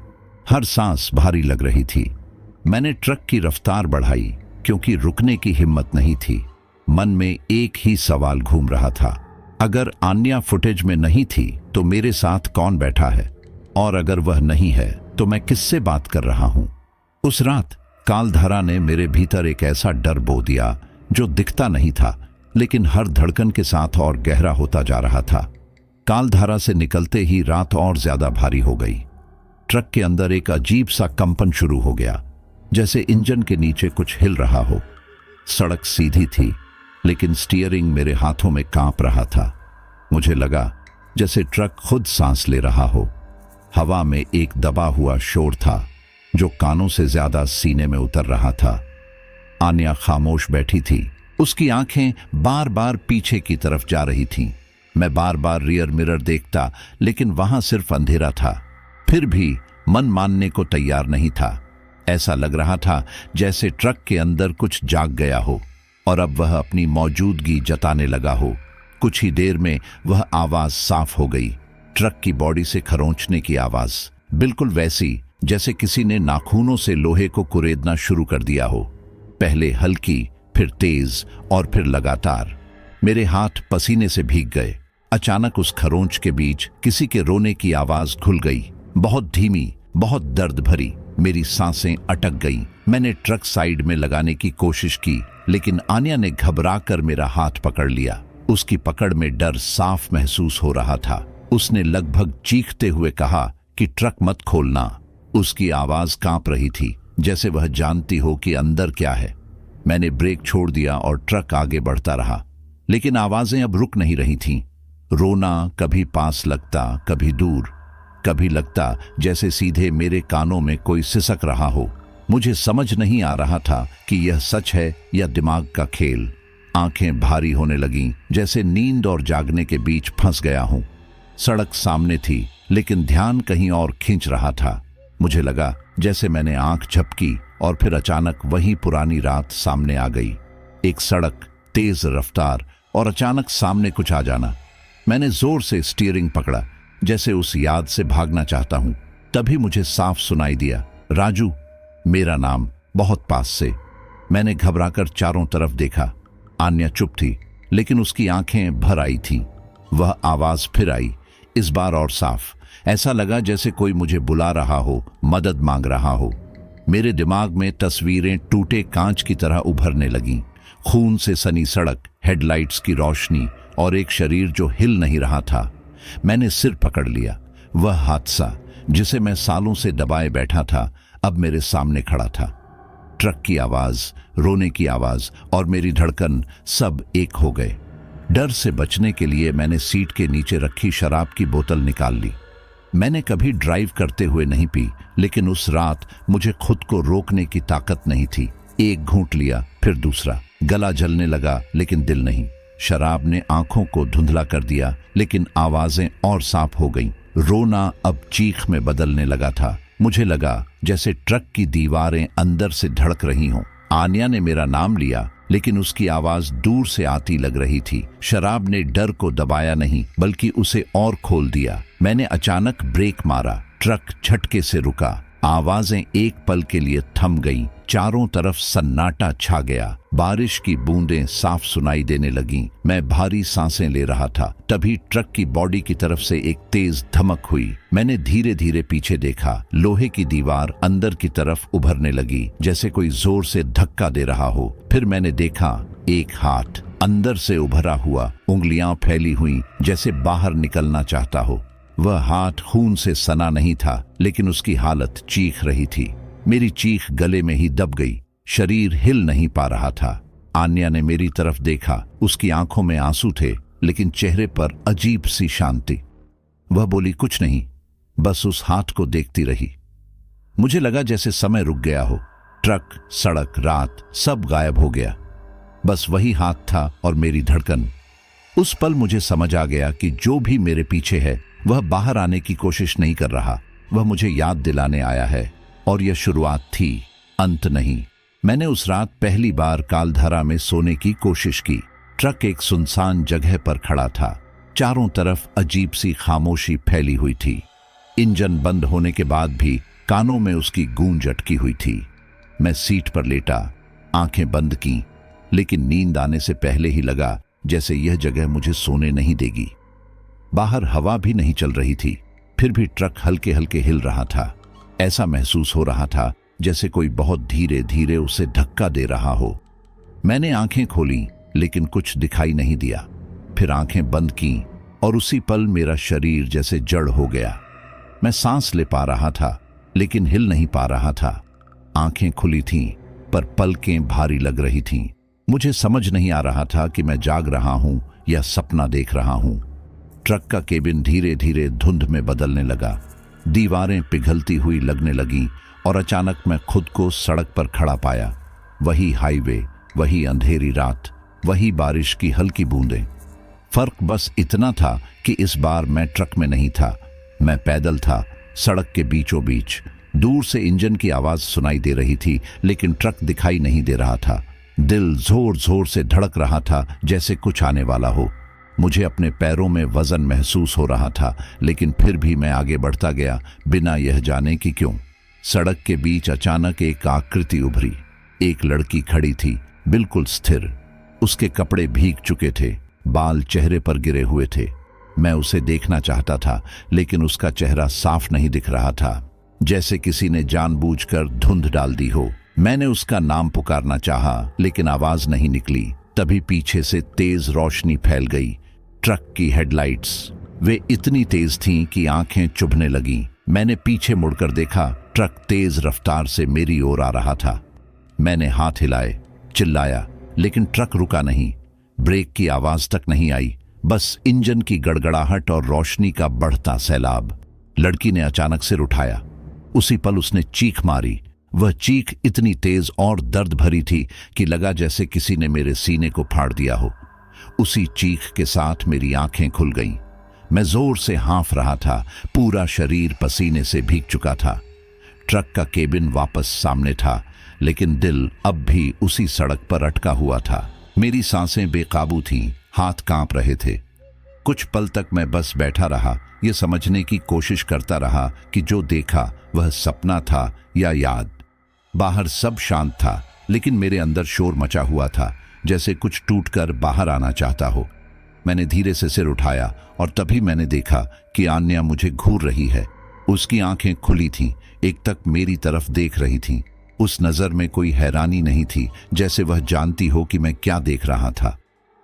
हर सांस भारी लग रही थी। मैंने ट्रक की रफ्तार बढ़ाई, क्योंकि रुकने की हिम्मत नहीं थी। मन में एक ही सवाल घूम रहा था, अगर आन्या फुटेज में नहीं थी तो मेरे साथ कौन बैठा है? और अगर वह नहीं है तो मैं किससे बात कर रहा हूं? उस रात कालधरा ने मेरे भीतर एक ऐसा डर बो दिया जो दिखता नहीं था, लेकिन हर धड़कन के साथ और गहरा होता जा रहा था। कालधारा से निकलते ही रात और ज्यादा भारी हो गई। ट्रक के अंदर एक अजीब सा कंपन शुरू हो गया, जैसे इंजन के नीचे कुछ हिल रहा हो। सड़क सीधी थी, लेकिन स्टीयरिंग मेरे हाथों में कांप रहा था। मुझे लगा जैसे ट्रक खुद सांस ले रहा हो। हवा में एक दबा हुआ शोर था जो कानों से ज्यादा सीने में उतर रहा था। आन्या खामोश बैठी थी। उसकी आंखें बार बार पीछे की तरफ जा रही थीं। मैं बार बार रियर मिरर देखता, लेकिन वहां सिर्फ अंधेरा था। फिर भी मन मानने को तैयार नहीं था। ऐसा लग रहा था जैसे ट्रक के अंदर कुछ जाग गया हो और अब वह अपनी मौजूदगी जताने लगा हो। कुछ ही देर में वह आवाज साफ हो गई, ट्रक की बॉडी से खरोंचने की आवाज, बिल्कुल वैसी जैसे किसी ने नाखूनों से लोहे को कुरेदना शुरू कर दिया हो। पहले हल्की, फिर तेज और फिर लगातार। मेरे हाथ पसीने से भीग गए। अचानक उस खरोंच के बीच किसी के रोने की आवाज घुल गई, बहुत धीमी, बहुत दर्द भरी। मेरी सांसें अटक गईं। मैंने ट्रक साइड में लगाने की कोशिश की, लेकिन आन्या ने घबराकर मेरा हाथ पकड़ लिया। उसकी पकड़ में डर साफ महसूस हो रहा था। उसने लगभग चीखते हुए कहा कि ट्रक मत खोलना। उसकी आवाज कांप रही थी, जैसे वह जानती हो कि अंदर क्या है। मैंने ब्रेक छोड़ दिया और ट्रक आगे बढ़ता रहा, लेकिन आवाजें अब रुक नहीं रही थीं। रोना कभी पास लगता, कभी दूर, कभी लगता जैसे सीधे मेरे कानों में कोई सिसक रहा हो। मुझे समझ नहीं आ रहा था कि यह सच है या दिमाग का खेल। आंखें भारी होने लगीं, जैसे नींद और जागने के बीच फंस गया हूं। सड़क सामने थी, लेकिन ध्यान कहीं और खींच रहा था। मुझे लगा जैसे मैंने आंख झपकी और फिर अचानक वही पुरानी रात सामने आ गई। एक सड़क, तेज रफ्तार और अचानक सामने कुछ आ जाना। मैंने जोर से स्टीयरिंग पकड़ा, जैसे उस याद से भागना चाहता हूं। तभी मुझे साफ सुनाई दिया, राजू, मेरा नाम, बहुत पास से। मैंने घबराकर चारों तरफ देखा। आन्या चुप थी, लेकिन उसकी आंखें भर आई थीं। वह आवाज फिर आई, इस बार और साफ। ऐसा लगा जैसे कोई मुझे बुला रहा हो, मदद मांग रहा हो। मेरे दिमाग में तस्वीरें टूटे कांच की तरह उभरने लगीं। खून से सनी सड़क, हेडलाइट्स की रोशनी और एक शरीर जो हिल नहीं रहा था। मैंने सिर पकड़ लिया। वह हादसा जिसे मैं सालों से दबाए बैठा था, अब मेरे सामने खड़ा था। ट्रक की आवाज, रोने की आवाज और मेरी धड़कन सब एक हो गए। डर से बचने के लिए मैंने सीट के नीचे रखी शराब की बोतल निकाल ली। मैंने कभी ड्राइव करते हुए नहीं पी, लेकिन उस रात मुझे खुद को रोकने की ताकत नहीं थी। एक घूंट लिया, फिर दूसरा। गला जलने लगा, लेकिन दिल नहीं। शराब ने आंखों को धुंधला कर दिया, लेकिन आवाजें और साफ हो गईं। रोना अब चीख में बदलने लगा था। मुझे लगा जैसे ट्रक की दीवारें अंदर से धड़क रही हों। आन्या ने मेरा नाम लिया, लेकिन उसकी आवाज दूर से आती लग रही थी। शराब ने डर को दबाया नहीं बल्कि उसे और खोल दिया। मैंने अचानक ब्रेक मारा, ट्रक झटके से रुका, आवाजें एक पल के लिए थम गईं, चारों तरफ सन्नाटा छा गया, बारिश की बूंदें साफ सुनाई देने लगीं। मैं भारी सांसें ले रहा था, तभी ट्रक की बॉडी की तरफ से एक तेज धमक हुई। मैंने धीरे धीरे पीछे देखा, लोहे की दीवार अंदर की तरफ उभरने लगी, जैसे कोई जोर से धक्का दे रहा हो। फिर मैंने देखा एक हाथ अंदर से उभरा हुआ, उंगलियां फैली हुई जैसे बाहर निकलना चाहता हो। वह हाथ खून से सना नहीं था, लेकिन उसकी हालत चीख रही थी। मेरी चीख गले में ही दब गई, शरीर हिल नहीं पा रहा था। आन्या ने मेरी तरफ देखा, उसकी आंखों में आंसू थे, लेकिन चेहरे पर अजीब सी शांति। वह बोली कुछ नहीं, बस उस हाथ को देखती रही। मुझे लगा जैसे समय रुक गया हो, ट्रक, सड़क, रात सब गायब हो गया, बस वही हाथ था और मेरी धड़कन। उस पल मुझे समझ आ गया कि जो भी मेरे पीछे है वह बाहर आने की कोशिश नहीं कर रहा, वह मुझे याद दिलाने आया है। और यह शुरुआत थी, अंत नहीं। मैंने उस रात पहली बार कालधारा में सोने की कोशिश की। ट्रक एक सुनसान जगह पर खड़ा था, चारों तरफ अजीब सी खामोशी फैली हुई थी। इंजन बंद होने के बाद भी कानों में उसकी गूंज अटकी हुई थी। मैं सीट पर लेटा, आंखें बंद की, लेकिन नींद आने से पहले ही लगा जैसे यह जगह मुझे सोने नहीं देगी। बाहर हवा भी नहीं चल रही थी, फिर भी ट्रक हल्के हल्के हिल रहा था। ऐसा महसूस हो रहा था जैसे कोई बहुत धीरे धीरे उसे धक्का दे रहा हो। मैंने आंखें खोली, लेकिन कुछ दिखाई नहीं दिया। फिर आंखें बंद की और उसी पल मेरा शरीर जैसे जड़ हो गया। मैं सांस ले पा रहा था, लेकिन हिल नहीं पा रहा था। आंखें खुली थीं, पर पलकें भारी लग रही थीं। मुझे समझ नहीं आ रहा था कि मैं जाग रहा हूं या सपना देख रहा हूं। ट्रक का केबिन धीरे धीरे धुंध में बदलने लगा, दीवारें पिघलती हुई लगने लगीं और अचानक मैं खुद को सड़क पर खड़ा पाया। वही हाईवे, वही अंधेरी रात, वही बारिश की हल्की बूंदें। फर्क बस इतना था कि इस बार मैं ट्रक में नहीं था, मैं पैदल था, सड़क के बीचों बीच। दूर से इंजन की आवाज सुनाई दे रही थी, लेकिन ट्रक दिखाई नहीं दे रहा था। दिल जोर जोर से धड़क रहा था, जैसे कुछ आने वाला हो। मुझे अपने पैरों में वजन महसूस हो रहा था, लेकिन फिर भी मैं आगे बढ़ता गया, बिना यह जाने कि क्यों। सड़क के बीच अचानक एक आकृति उभरी। एक लड़की खड़ी थी, बिल्कुल स्थिर। उसके कपड़े भीग चुके थे, बाल चेहरे पर गिरे हुए थे। मैं उसे देखना चाहता था, लेकिन उसका चेहरा साफ नहीं दिख रहा था, जैसे किसी ने जानबूझकर धुंध डाल दी हो। मैंने उसका नाम पुकारना चाहा, लेकिन आवाज नहीं निकली। तभी पीछे से तेज रोशनी फैल गई। ट्रक की हेडलाइट्स, वे इतनी तेज थीं कि आंखें चुभने लगीं। मैंने पीछे मुड़कर देखा, ट्रक तेज रफ्तार से मेरी ओर आ रहा था। मैंने हाथ हिलाए, चिल्लाया, लेकिन ट्रक रुका नहीं। ब्रेक की आवाज तक नहीं आई, बस इंजन की गड़गड़ाहट और रोशनी का बढ़ता सैलाब। लड़की ने अचानक सिर उठाया। उसी पल उसने चीख मारी। वह चीख इतनी तेज और दर्द भरी थी कि लगा जैसे किसी ने मेरे सीने को फाड़ दिया हो। उसी चीख के साथ मेरी आंखें खुल गईं। मैं जोर से हाँफ रहा था, पूरा शरीर पसीने से भीग चुका था। ट्रक का केबिन वापस सामने था, लेकिन दिल अब भी उसी सड़क पर अटका हुआ था। मेरी सांसें बेकाबू थीं, हाथ कांप रहे थे। कुछ पल तक मैं बस बैठा रहा, यह समझने की कोशिश करता रहा कि जो देखा वह सपना था या याद। बाहर सब शांत था, लेकिन मेरे अंदर शोर मचा हुआ था, जैसे कुछ टूटकर बाहर आना चाहता हो। मैंने धीरे से सिर उठाया और तभी मैंने देखा कि आन्या मुझे घूर रही है। उसकी आंखें खुली थीं, एक तक मेरी तरफ देख रही थीं। उस नजर में कोई हैरानी नहीं थी, जैसे वह जानती हो कि मैं क्या देख रहा था।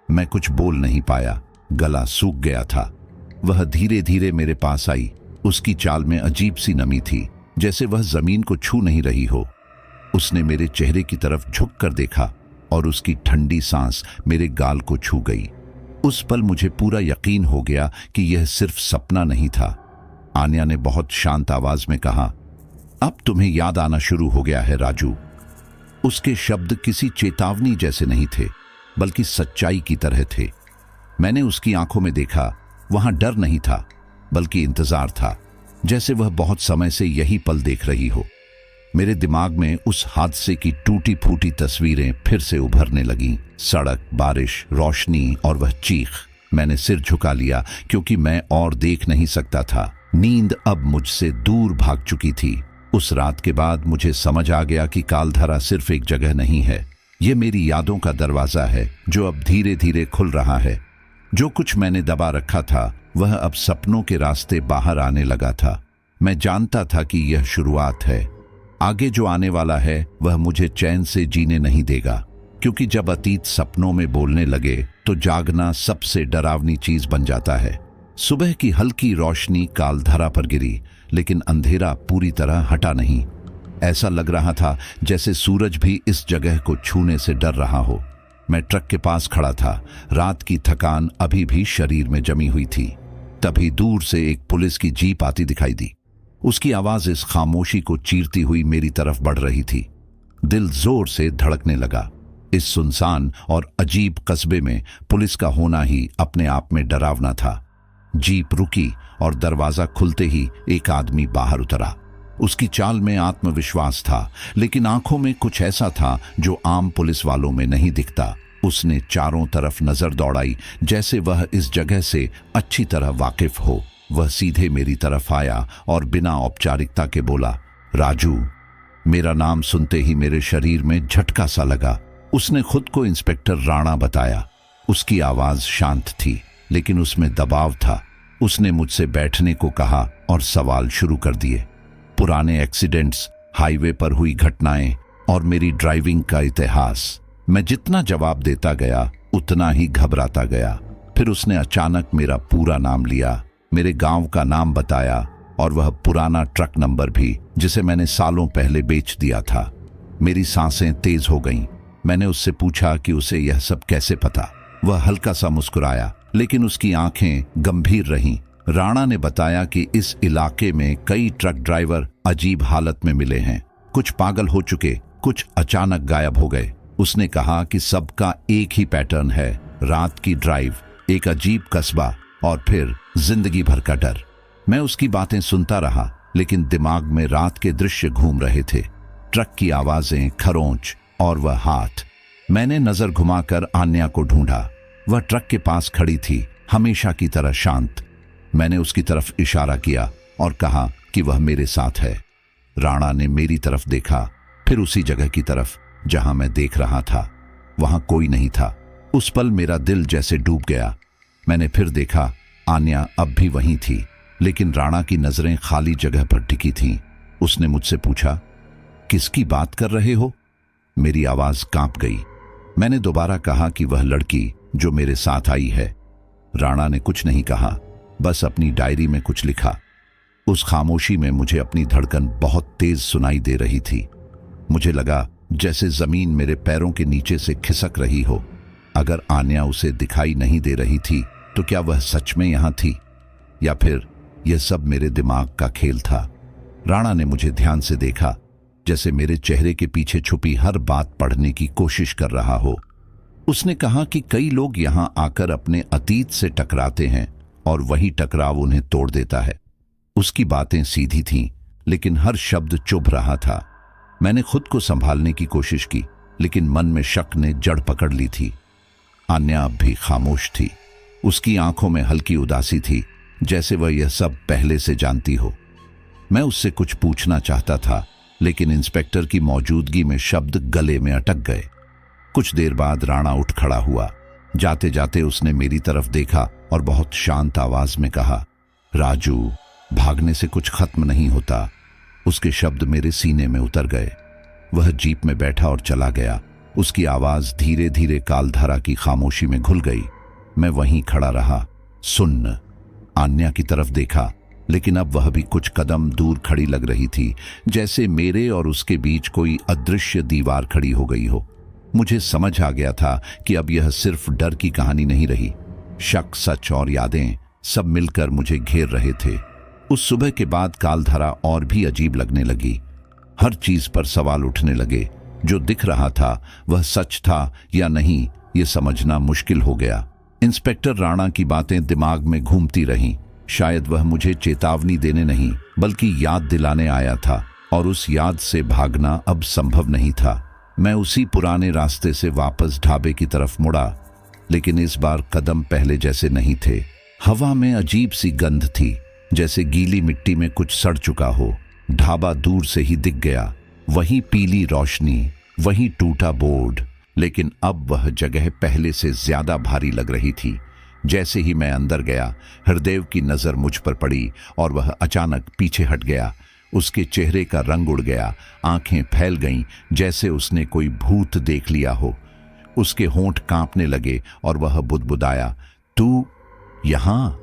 मैं कुछ बोल नहीं पाया, गला सूख गया था। वह धीरे धीरे मेरे पास आई। उसकी चाल में अजीब सी नमी थी, जैसे वह जमीन को छू नहीं रही हो। उसने मेरे चेहरे की तरफ झुककर देखा और उसकी ठंडी सांस मेरे गाल को छू गई। उस पल मुझे पूरा यकीन हो गया कि यह सिर्फ सपना नहीं था। आन्या ने बहुत शांत आवाज में कहा, अब तुम्हें याद आना शुरू हो गया है राजू। उसके शब्द किसी चेतावनी जैसे नहीं थे, बल्कि सच्चाई की तरह थे। मैंने उसकी आंखों में देखा, वहां डर नहीं था, बल्कि इंतजार था, जैसे वह बहुत समय से यही पल देख रही हो। मेरे दिमाग में उस हादसे की टूटी फूटी तस्वीरें फिर से उभरने लगीं। सड़क, बारिश, रोशनी और वह चीख। मैंने सिर झुका लिया क्योंकि मैं और देख नहीं सकता था। नींद अब मुझसे दूर भाग चुकी थी। उस रात के बाद मुझे समझ आ गया कि कालधारा सिर्फ एक जगह नहीं है, ये मेरी यादों का दरवाजा है जो अब धीरे धीरे खुल रहा है। जो कुछ मैंने दबा रखा था वह अब सपनों के रास्ते बाहर आने लगा था। मैं जानता था कि यह शुरुआत है, आगे जो आने वाला है वह मुझे चैन से जीने नहीं देगा, क्योंकि जब अतीत सपनों में बोलने लगे तो जागना सबसे डरावनी चीज बन जाता है। सुबह की हल्की रोशनी कालधारा पर गिरी, लेकिन अंधेरा पूरी तरह हटा नहीं। ऐसा लग रहा था जैसे सूरज भी इस जगह को छूने से डर रहा हो। मैं ट्रक के पास खड़ा था, रात की थकान अभी भी शरीर में जमी हुई थी। तभी दूर से एक पुलिस की जीप आती दिखाई दी। उसकी आवाज इस खामोशी को चीरती हुई मेरी तरफ बढ़ रही थी। दिल जोर से धड़कने लगा। इस सुनसान और अजीब कस्बे में पुलिस का होना ही अपने आप में डरावना था। जीप रुकी और दरवाजा खुलते ही एक आदमी बाहर उतरा। उसकी चाल में आत्मविश्वास था, लेकिन आंखों में कुछ ऐसा था जो आम पुलिस वालों में नहीं दिखता। उसने चारों तरफ नजर दौड़ाई, जैसे वह इस जगह से अच्छी तरह वाकिफ हो। वह सीधे मेरी तरफ आया और बिना औपचारिकता के बोला, राजू। मेरा नाम सुनते ही मेरे शरीर में झटका सा लगा। उसने खुद को इंस्पेक्टर राणा बताया। उसकी आवाज शांत थी, लेकिन उसमें दबाव था। उसने मुझसे बैठने को कहा और सवाल शुरू कर दिए। पुराने एक्सीडेंट्स, हाईवे पर हुई घटनाएं और मेरी ड्राइविंग का इतिहास। मैं जितना जवाब देता गया उतना ही घबराता गया। फिर उसने अचानक मेरा पूरा नाम लिया, मेरे गांव का नाम बताया और वह पुराना ट्रक नंबर भी, जिसे मैंने सालों पहले बेच दिया था। मेरी सांसें तेज हो गईं। मैंने उससे पूछा कि उसे यह सब कैसे पता। वह हल्का सा मुस्कुराया, लेकिन उसकी आंखें गंभीर रहीं। राणा ने बताया कि इस इलाके में कई ट्रक ड्राइवर अजीब हालत में मिले हैं। कुछ पागल हो चुके, कुछ अचानक गायब हो गए। उसने कहा कि सबका एक ही पैटर्न है, रात की ड्राइव, एक अजीब कस्बा और फिर जिंदगी भर का डर। मैं उसकी बातें सुनता रहा, लेकिन दिमाग में रात के दृश्य घूम रहे थे। ट्रक की आवाजें, खरोंच और वह हाथ। मैंने नजर घुमाकर आन्या को ढूंढा। वह ट्रक के पास खड़ी थी, हमेशा की तरह शांत। मैंने उसकी तरफ इशारा किया और कहा कि वह मेरे साथ है। राणा ने मेरी तरफ देखा, फिर उसी जगह की तरफ जहां मैं देख रहा था। वहां कोई नहीं था। उस पल मेरा दिल जैसे डूब गया। मैंने फिर देखा, आन्या अब भी वहीं थी, लेकिन राणा की नजरें खाली जगह पर टिकी थीं। उसने मुझसे पूछा, किसकी बात कर रहे हो? मेरी आवाज कांप गई। मैंने दोबारा कहा कि वह लड़की जो मेरे साथ आई है। राणा ने कुछ नहीं कहा, बस अपनी डायरी में कुछ लिखा। उस खामोशी में मुझे अपनी धड़कन बहुत तेज सुनाई दे रही थी। मुझे लगा जैसे जमीन मेरे पैरों के नीचे से खिसक रही हो। अगर आन्या उसे दिखाई नहीं दे रही थी तो क्या वह सच में यहां थी, या फिर यह सब मेरे दिमाग का खेल था? राणा ने मुझे ध्यान से देखा, जैसे मेरे चेहरे के पीछे छुपी हर बात पढ़ने की कोशिश कर रहा हो। उसने कहा कि कई लोग यहां आकर अपने अतीत से टकराते हैं और वही टकराव उन्हें तोड़ देता है। उसकी बातें सीधी थीं, लेकिन हर शब्द चुभ रहा था। मैंने खुद को संभालने की कोशिश की, लेकिन मन में शक ने जड़ पकड़ ली थी। आन्या अब भी खामोश थी। उसकी आंखों में हल्की उदासी थी, जैसे वह यह सब पहले से जानती हो। मैं उससे कुछ पूछना चाहता था, लेकिन इंस्पेक्टर की मौजूदगी में शब्द गले में अटक गए। कुछ देर बाद राणा उठ खड़ा हुआ। जाते जाते उसने मेरी तरफ देखा और बहुत शांत आवाज में कहा, राजू, भागने से कुछ खत्म नहीं होता। उसके शब्द मेरे सीने में उतर गए। वह जीप में बैठा और चला गया। उसकी आवाज धीरे धीरे कालधारा की खामोशी में घुल गई। मैं वहीं खड़ा रहा, सुन्न। आन्या की तरफ देखा, लेकिन अब वह भी कुछ कदम दूर खड़ी लग रही थी, जैसे मेरे और उसके बीच कोई अदृश्य दीवार खड़ी हो गई हो। मुझे समझ आ गया था कि अब यह सिर्फ डर की कहानी नहीं रही। शक, सच और यादें सब मिलकर मुझे घेर रहे थे। उस सुबह के बाद कालधारा और भी अजीब लगने लगी। हर चीज पर सवाल उठने लगे। जो दिख रहा था वह सच था या नहीं, ये समझना मुश्किल हो गया। इंस्पेक्टर राणा की बातें दिमाग में घूमती रहीं। शायद वह मुझे चेतावनी देने नहीं, बल्कि याद दिलाने आया था। और उस याद से भागना अब संभव नहीं था। मैं उसी पुराने रास्ते से वापस ढाबे की तरफ मुड़ा, लेकिन इस बार कदम पहले जैसे नहीं थे। हवा में अजीब सी गंध थी, जैसे गीली मिट्टी में कुछ सड़ चुका हो। ढाबा दूर से ही दिख गया, वही पीली रोशनी, वही टूटा बोर्ड, लेकिन अब वह जगह पहले से ज्यादा भारी लग रही थी। जैसे ही मैं अंदर गया, हरदेव की नजर मुझ पर पड़ी और वह अचानक पीछे हट गया। उसके चेहरे का रंग उड़ गया, आंखें फैल गईं जैसे उसने कोई भूत देख लिया हो। उसके होंठ कांपने लगे और वह बुदबुदाया, तू यहाँ?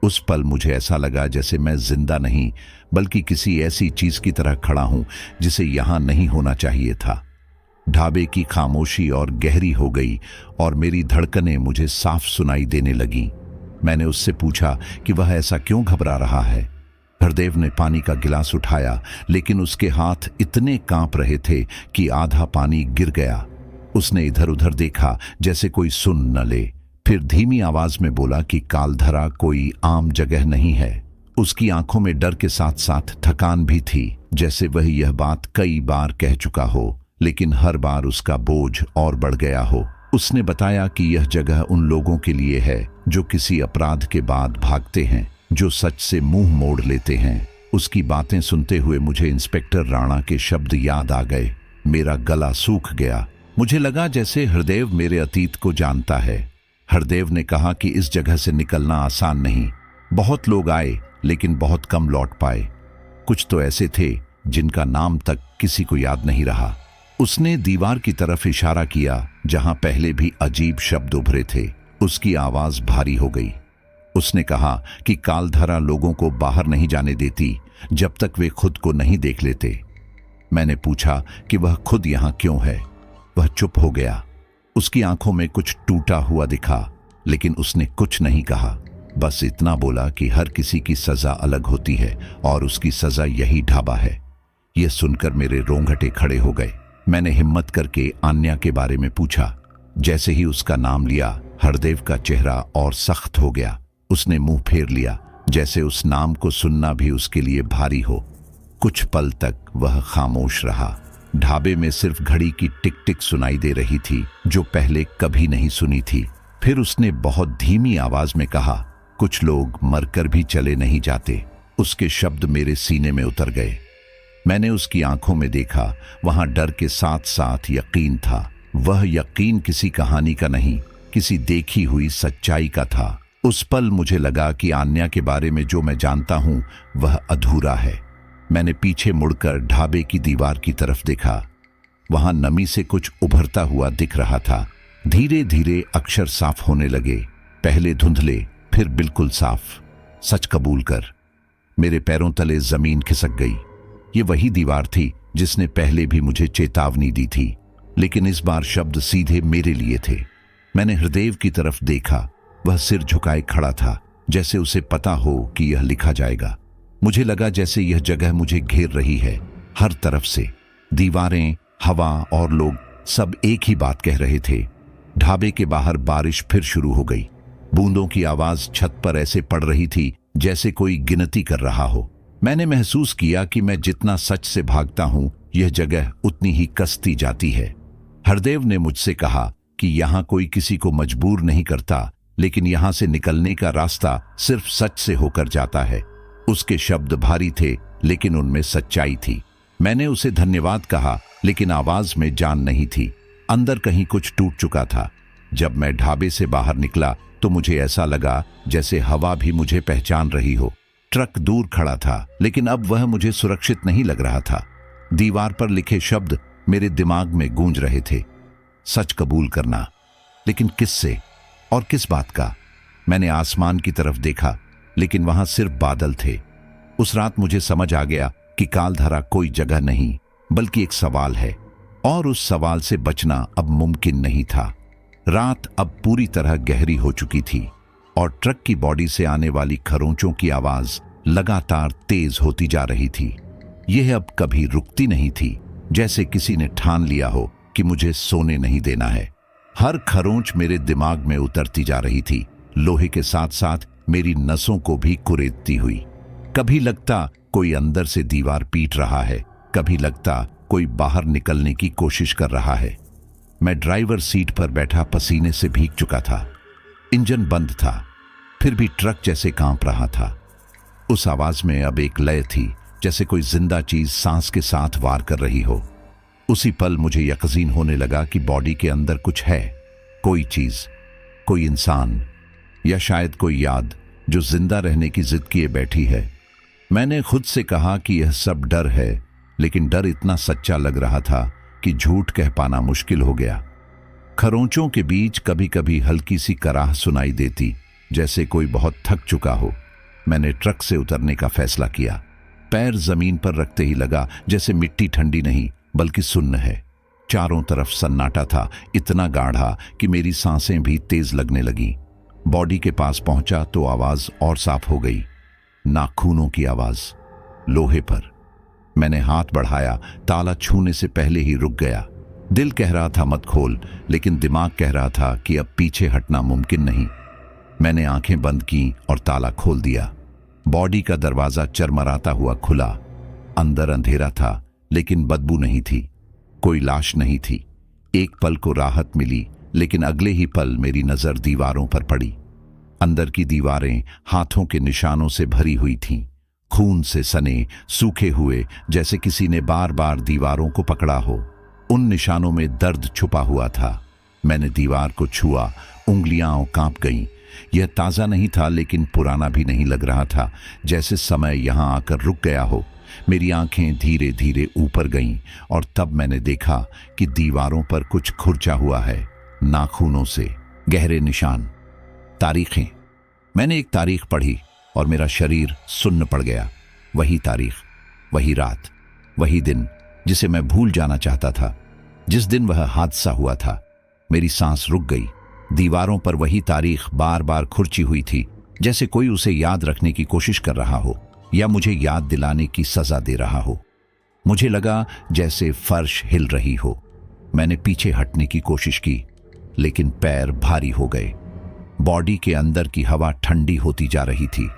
उस पल मुझे ऐसा लगा जैसे मैं जिंदा नहीं बल्कि किसी ऐसी चीज की तरह खड़ा हूं जिसे यहां नहीं होना चाहिए था। ढाबे की खामोशी और गहरी हो गई और मेरी धड़कनें मुझे साफ सुनाई देने लगीं। मैंने उससे पूछा कि वह ऐसा क्यों घबरा रहा है। हरदेव ने पानी का गिलास उठाया, लेकिन उसके हाथ इतने कांप रहे थे कि आधा पानी गिर गया। उसने इधर उधर देखा जैसे कोई सुन न ले, फिर धीमी आवाज में बोला कि कालधरा कोई आम जगह नहीं है। उसकी आंखों में डर के साथ साथ थकान भी थी, जैसे वह यह बात कई बार कह चुका हो, लेकिन हर बार उसका बोझ और बढ़ गया हो। उसने बताया कि यह जगह उन लोगों के लिए है जो किसी अपराध के बाद भागते हैं, जो सच से मुंह मोड़ लेते हैं। उसकी बातें सुनते हुए मुझे इंस्पेक्टर राणा के शब्द याद आ गए। मेरा गला सूख गया। मुझे लगा जैसे हरदेव मेरे अतीत को जानता है। हरदेव ने कहा कि इस जगह से निकलना आसान नहीं। बहुत लोग आए, लेकिन बहुत कम लौट पाए। कुछ तो ऐसे थे जिनका नाम तक किसी को याद नहीं रहा। उसने दीवार की तरफ इशारा किया जहां पहले भी अजीब शब्द उभरे थे। उसकी आवाज भारी हो गई। उसने कहा कि कालधरा लोगों को बाहर नहीं जाने देती जब तक वे खुद को नहीं देख लेते। मैंने पूछा कि वह खुद यहां क्यों है। वह चुप हो गया। उसकी आंखों में कुछ टूटा हुआ दिखा, लेकिन उसने कुछ नहीं कहा। बस इतना बोला कि हर किसी की सजा अलग होती है और उसकी सजा यही ढाबा है। यह सुनकर मेरे रोंगटे खड़े हो गए। मैंने हिम्मत करके आन्या के बारे में पूछा। जैसे ही उसका नाम लिया, हरदेव का चेहरा और सख्त हो गया। उसने मुंह फेर लिया, जैसे उस नाम को सुनना भी उसके लिए भारी हो। कुछ पल तक वह खामोश रहा। ढाबे में सिर्फ घड़ी की टिक टिक सुनाई दे रही थी, जो पहले कभी नहीं सुनी थी। फिर उसने बहुत धीमी आवाज में कहा, कुछ लोग मरकर भी चले नहीं जाते। उसके शब्द मेरे सीने में उतर गए। मैंने उसकी आंखों में देखा, वहां डर के साथ साथ यकीन था। वह यकीन किसी कहानी का नहीं, किसी देखी हुई सच्चाई का था। उस पल मुझे लगा कि आन्या के बारे में जो मैं जानता हूं वह अधूरा है। मैंने पीछे मुड़कर ढाबे की दीवार की तरफ देखा। वहां नमी से कुछ उभरता हुआ दिख रहा था। धीरे धीरे अक्षर साफ होने लगे, पहले धुंधले, फिर बिल्कुल साफ। सच कबूल कर। मेरे पैरों तले जमीन खिसक गई। ये वही दीवार थी जिसने पहले भी मुझे चेतावनी दी थी, लेकिन इस बार शब्द सीधे मेरे लिए थे। मैंने हरदेव की तरफ देखा। वह सिर झुकाए खड़ा था, जैसे उसे पता हो कि यह लिखा जाएगा। मुझे लगा जैसे यह जगह मुझे घेर रही है, हर तरफ से। दीवारें, हवा और लोग सब एक ही बात कह रहे थे। ढाबे के बाहर बारिश फिर शुरू हो गई। बूंदों की आवाज छत पर ऐसे पड़ रही थी जैसे कोई गिनती कर रहा हो। मैंने महसूस किया कि मैं जितना सच से भागता हूं, यह जगह उतनी ही कसती जाती है। हरदेव ने मुझसे कहा कि यहां कोई किसी को मजबूर नहीं करता, लेकिन यहां से निकलने का रास्ता सिर्फ सच से होकर जाता है। उसके शब्द भारी थे, लेकिन उनमें सच्चाई थी। मैंने उसे धन्यवाद कहा, लेकिन आवाज में जान नहीं थी। अंदर कहीं कुछ टूट चुका था। जब मैं ढाबे से बाहर निकला तो मुझे ऐसा लगा जैसे हवा भी मुझे पहचान रही हो। ट्रक दूर खड़ा था, लेकिन अब वह मुझे सुरक्षित नहीं लग रहा था। दीवार पर लिखे शब्द मेरे दिमाग में गूंज रहे थे, सच कबूल करना। लेकिन किससे और किस बात का? मैंने आसमान की तरफ देखा, लेकिन वहां सिर्फ बादल थे। उस रात मुझे समझ आ गया कि कालधरा कोई जगह नहीं, बल्कि एक सवाल है, और उस सवाल से बचना अब मुमकिन नहीं था। रात अब पूरी तरह गहरी हो चुकी थी और ट्रक की बॉडी से आने वाली खरोंचों की आवाज लगातार तेज होती जा रही थी। यह अब कभी रुकती नहीं थी, जैसे किसी ने ठान लिया हो कि मुझे सोने नहीं देना है। हर खरोंच मेरे दिमाग में उतरती जा रही थी, लोहे के साथ साथ मेरी नसों को भी कुरेदती हुई। कभी लगता कोई अंदर से दीवार पीट रहा है, कभी लगता कोई बाहर निकलने की कोशिश कर रहा है। मैं ड्राइवर सीट पर बैठा पसीने से भीग चुका था। इंजन बंद था, फिर भी ट्रक जैसे कांप रहा था। उस आवाज में अब एक लय थी, जैसे कोई जिंदा चीज सांस के साथ वार कर रही हो। उसी पल मुझे यकीन होने लगा कि बॉडी के अंदर कुछ है, कोई चीज, कोई इंसान, या शायद कोई याद जो जिंदा रहने की जिद किए बैठी है। मैंने खुद से कहा कि यह सब डर है, लेकिन डर इतना सच्चा लग रहा था कि झूठ कह पाना मुश्किल हो गया। खरोंचों के बीच कभी कभी हल्की सी कराह सुनाई देती, जैसे कोई बहुत थक चुका हो। मैंने ट्रक से उतरने का फैसला किया। पैर जमीन पर रखते ही लगा जैसे मिट्टी ठंडी नहीं बल्कि सुन्न है। चारों तरफ सन्नाटा था, इतना गाढ़ा कि मेरी सांसें भी तेज लगने लगी। बॉडी के पास पहुंचा तो आवाज और साफ हो गई, नाखूनों की आवाज, लोहे पर। मैंने हाथ बढ़ाया, ताला छूने से पहले ही रुक गया। दिल कह रहा था मत खोल, लेकिन दिमाग कह रहा था कि अब पीछे हटना मुमकिन नहीं। मैंने आंखें बंद की और ताला खोल दिया। बॉडी का दरवाजा चरमराता हुआ खुला। अंदर अंधेरा था, लेकिन बदबू नहीं थी, कोई लाश नहीं थी। एक पल को राहत मिली, लेकिन अगले ही पल मेरी नजर दीवारों पर पड़ी। अंदर की दीवारें हाथों के निशानों से भरी हुई थीं, खून से सने, सूखे हुए, जैसे किसी ने बार बार दीवारों को पकड़ा हो। उन निशानों में दर्द छुपा हुआ था। मैंने दीवार को छुआ, उंगलियां कांप गईं। यह ताजा नहीं था, लेकिन पुराना भी नहीं लग रहा था, जैसे समय यहां आकर रुक गया हो। मेरी आंखें धीरे धीरे ऊपर गईं और तब मैंने देखा कि दीवारों पर कुछ खुरचा हुआ है, नाखूनों से गहरे निशान, तारीखें। मैंने एक तारीख पढ़ी और मेरा शरीर सुन्न पड़ गया। वही तारीख, वही रात, वही दिन जिसे मैं भूल जाना चाहता था, जिस दिन वह हादसा हुआ था। मेरी सांस रुक गई। दीवारों पर वही तारीख बार बार खुरची हुई थी, जैसे कोई उसे याद रखने की कोशिश कर रहा हो या मुझे याद दिलाने की सजा दे रहा हो। मुझे लगा जैसे फर्श हिल रही हो। मैंने पीछे हटने की कोशिश की, लेकिन पैर भारी हो गए। बॉडी के अंदर की हवा ठंडी होती जा रही थी।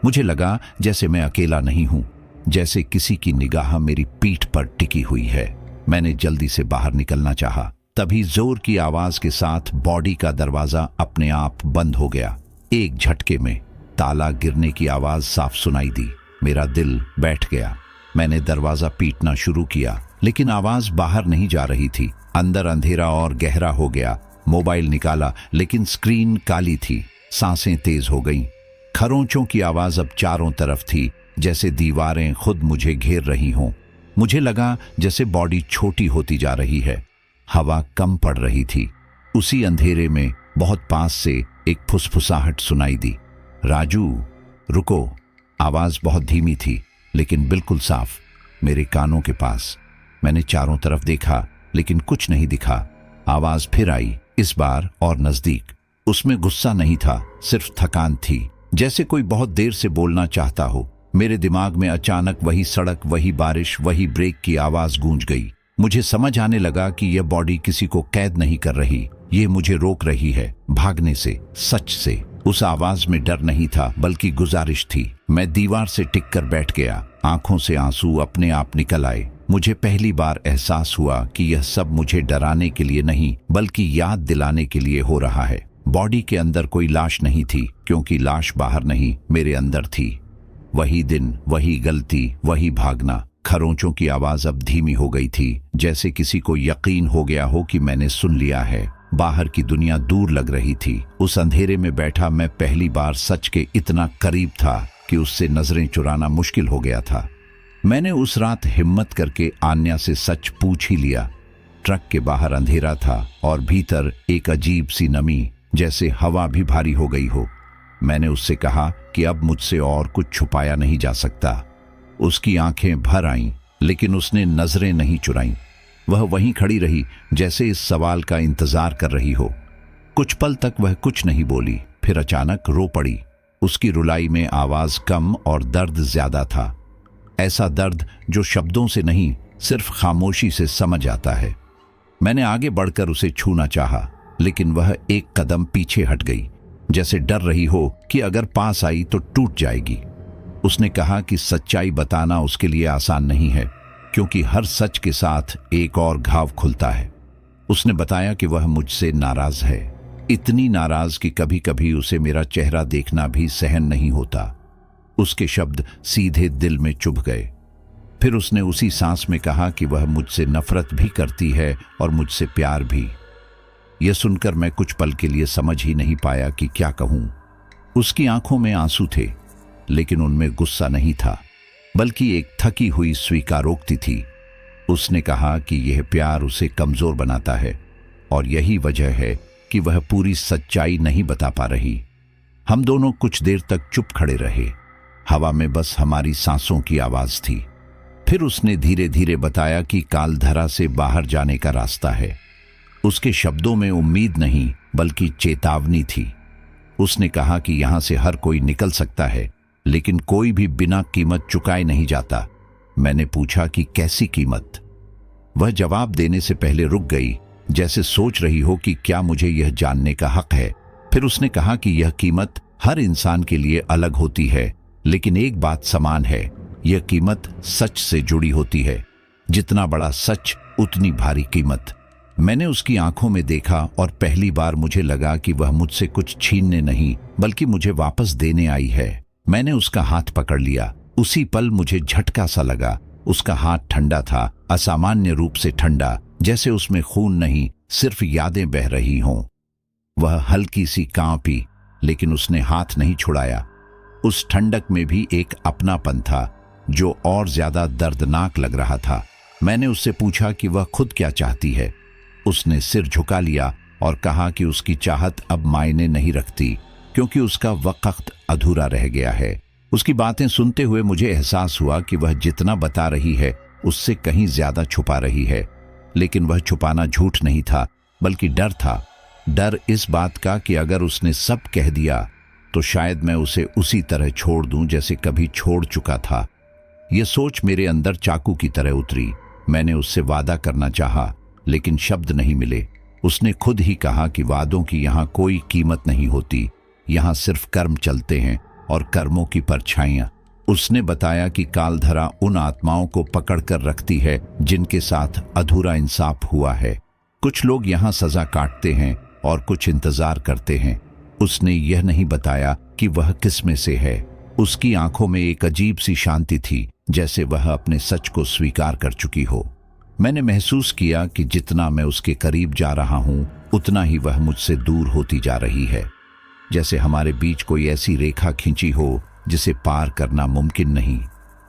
मुझे लगा जैसे मैं अकेला नहीं हूं, जैसे किसी की निगाह मेरी पीठ पर टिकी हुई है। मैंने जल्दी से बाहर निकलना चाहा, तभी जोर की आवाज के साथ बॉडी का दरवाजा अपने आप बंद हो गया। एक झटके में ताला गिरने की आवाज साफ सुनाई दी। मेरा दिल बैठ गया। मैंने दरवाजा पीटना शुरू किया, लेकिन आवाज बाहर नहीं जा रही थी। अंदर अंधेरा और गहरा हो गया। मोबाइल निकाला, लेकिन स्क्रीन काली थी। सांसें तेज हो गईं। खरोंचों की आवाज अब चारों तरफ थी, जैसे दीवारें खुद मुझे घेर रही हों। मुझे लगा जैसे बॉडी छोटी होती जा रही है। हवा कम पड़ रही थी। उसी अंधेरे में बहुत पास से एक फुसफुसाहट सुनाई दी, राजू रुको। आवाज बहुत धीमी थी, लेकिन बिल्कुल साफ, मेरे कानों के पास। मैंने चारों तरफ देखा, लेकिन कुछ नहीं दिखा। आवाज फिर आई, इस बार और नजदीक। उसमें गुस्सा नहीं था, सिर्फ थकान थी, जैसे कोई बहुत देर से बोलना चाहता हो। मेरे दिमाग में अचानक वही सड़क, वही बारिश, वही ब्रेक की आवाज गूंज गई। मुझे समझ आने लगा कि यह बॉडी किसी को कैद नहीं कर रही, ये मुझे रोक रही है भागने से, सच से। उस आवाज में डर नहीं था, बल्कि गुजारिश थी। मैं दीवार से टिक कर बैठ गया। आंखों से आंसू अपने आप निकल आए। मुझे पहली बार एहसास हुआ कि यह सब मुझे डराने के लिए नहीं, बल्कि याद दिलाने के लिए हो रहा है। बॉडी के अंदर कोई लाश नहीं थी, क्योंकि लाश बाहर नहीं, मेरे अंदर थी। वही दिन, वही गलती, वही भागना। खरोंचों की आवाज अब धीमी हो गई थी, जैसे किसी को यकीन हो गया हो कि मैंने सुन लिया है। बाहर की दुनिया दूर लग रही थी। उस अंधेरे में बैठा मैं पहली बार सच के इतना करीब था कि उससे नजरें चुराना मुश्किल हो गया था। मैंने उस रात हिम्मत करके आन्या से सच पूछ ही लिया। ट्रक के बाहर अंधेरा था और भीतर एक अजीब सी नमी, जैसे हवा भी भारी हो गई हो। मैंने उससे कहा कि अब मुझसे और कुछ छुपाया नहीं जा सकता। उसकी आंखें भर आईं, लेकिन उसने नजरें नहीं चुराईं। वह वहीं खड़ी रही, जैसे इस सवाल का इंतजार कर रही हो। कुछ पल तक वह कुछ नहीं बोली, फिर अचानक रो पड़ी। उसकी रुलाई में आवाज कम और दर्द ज्यादा था। ऐसा दर्द जो शब्दों से नहीं, सिर्फ खामोशी से समझ आता है। मैंने आगे बढ़कर उसे छूना चाहा, लेकिन वह एक कदम पीछे हट गई, जैसे डर रही हो कि अगर पास आई तो टूट जाएगी। उसने कहा कि सच्चाई बताना उसके लिए आसान नहीं है, क्योंकि हर सच के साथ एक और घाव खुलता है। उसने बताया कि वह मुझसे नाराज है, इतनी नाराज कि कभी कभी उसे मेरा चेहरा देखना भी सहन नहीं होता। उसके शब्द सीधे दिल में चुभ गए। फिर उसने उसी सांस में कहा कि वह मुझसे नफरत भी करती है और मुझसे प्यार भी। यह सुनकर मैं कुछ पल के लिए समझ ही नहीं पाया कि क्या कहूं। उसकी आंखों में आंसू थे, लेकिन उनमें गुस्सा नहीं था, बल्कि एक थकी हुई स्वीकारोक्ति थी। उसने कहा कि यह प्यार उसे कमजोर बनाता है और यही वजह है कि वह पूरी सच्चाई नहीं बता पा रही। हम दोनों कुछ देर तक चुप खड़े रहे। हवा में बस हमारी सांसों की आवाज थी। फिर उसने धीरे धीरे बताया कि कालधरा से बाहर जाने का रास्ता है। उसके शब्दों में उम्मीद नहीं बल्कि चेतावनी थी। उसने कहा कि यहां से हर कोई निकल सकता है, लेकिन कोई भी बिना कीमत चुकाए नहीं जाता। मैंने पूछा कि कैसी कीमत? वह जवाब देने से पहले रुक गई, जैसे सोच रही हो कि क्या मुझे यह जानने का हक है। फिर उसने कहा कि यह कीमत हर इंसान के लिए अलग होती है, लेकिन एक बात समान है, यह कीमत सच से जुड़ी होती है। जितना बड़ा सच उतनी भारी कीमत। मैंने उसकी आंखों में देखा और पहली बार मुझे लगा कि वह मुझसे कुछ छीनने नहीं बल्कि मुझे वापस देने आई है। मैंने उसका हाथ पकड़ लिया। उसी पल मुझे झटका सा लगा। उसका हाथ ठंडा था, असामान्य रूप से ठंडा, जैसे उसमें खून नहीं, सिर्फ यादें बह रही हों। वह हल्की सी कांपी, लेकिन उसने हाथ नहीं छुड़ाया। उस ठंडक में भी एक अपनापन था जो और ज्यादा दर्दनाक लग रहा था। मैंने उससे पूछा कि वह खुद क्या चाहती है। उसने सिर झुका लिया और कहा कि उसकी चाहत अब मायने नहीं रखती, क्योंकि उसका वक्त अधूरा रह गया है। उसकी बातें सुनते हुए मुझे एहसास हुआ कि वह जितना बता रही है उससे कहीं ज्यादा छुपा रही है। लेकिन वह छुपाना झूठ नहीं था, बल्कि डर था। डर इस बात का कि अगर उसने सब कह दिया तो शायद मैं उसे उसी तरह छोड़ दूं जैसे कभी छोड़ चुका था। यह सोच मेरे अंदर चाकू की तरह उतरी। मैंने उससे वादा करना चाहा, लेकिन शब्द नहीं मिले। उसने खुद ही कहा कि वादों की यहाँ कोई कीमत नहीं होती, यहाँ सिर्फ कर्म चलते हैं और कर्मों की परछाइयां। उसने बताया कि कालधरा उन आत्माओं को पकड़ कर रखती है जिनके साथ अधूरा इंसाफ हुआ है। कुछ लोग यहाँ सजा काटते हैं और कुछ इंतजार करते हैं। उसने यह नहीं बताया कि वह किस में से है। उसकी आंखों में एक अजीब सी शांति थी, जैसे वह अपने सच को स्वीकार कर चुकी हो। मैंने महसूस किया कि जितना मैं उसके करीब जा रहा हूं, उतना ही वह मुझसे दूर होती जा रही है। जैसे हमारे बीच कोई ऐसी रेखा खींची हो जिसे पार करना मुमकिन नहीं।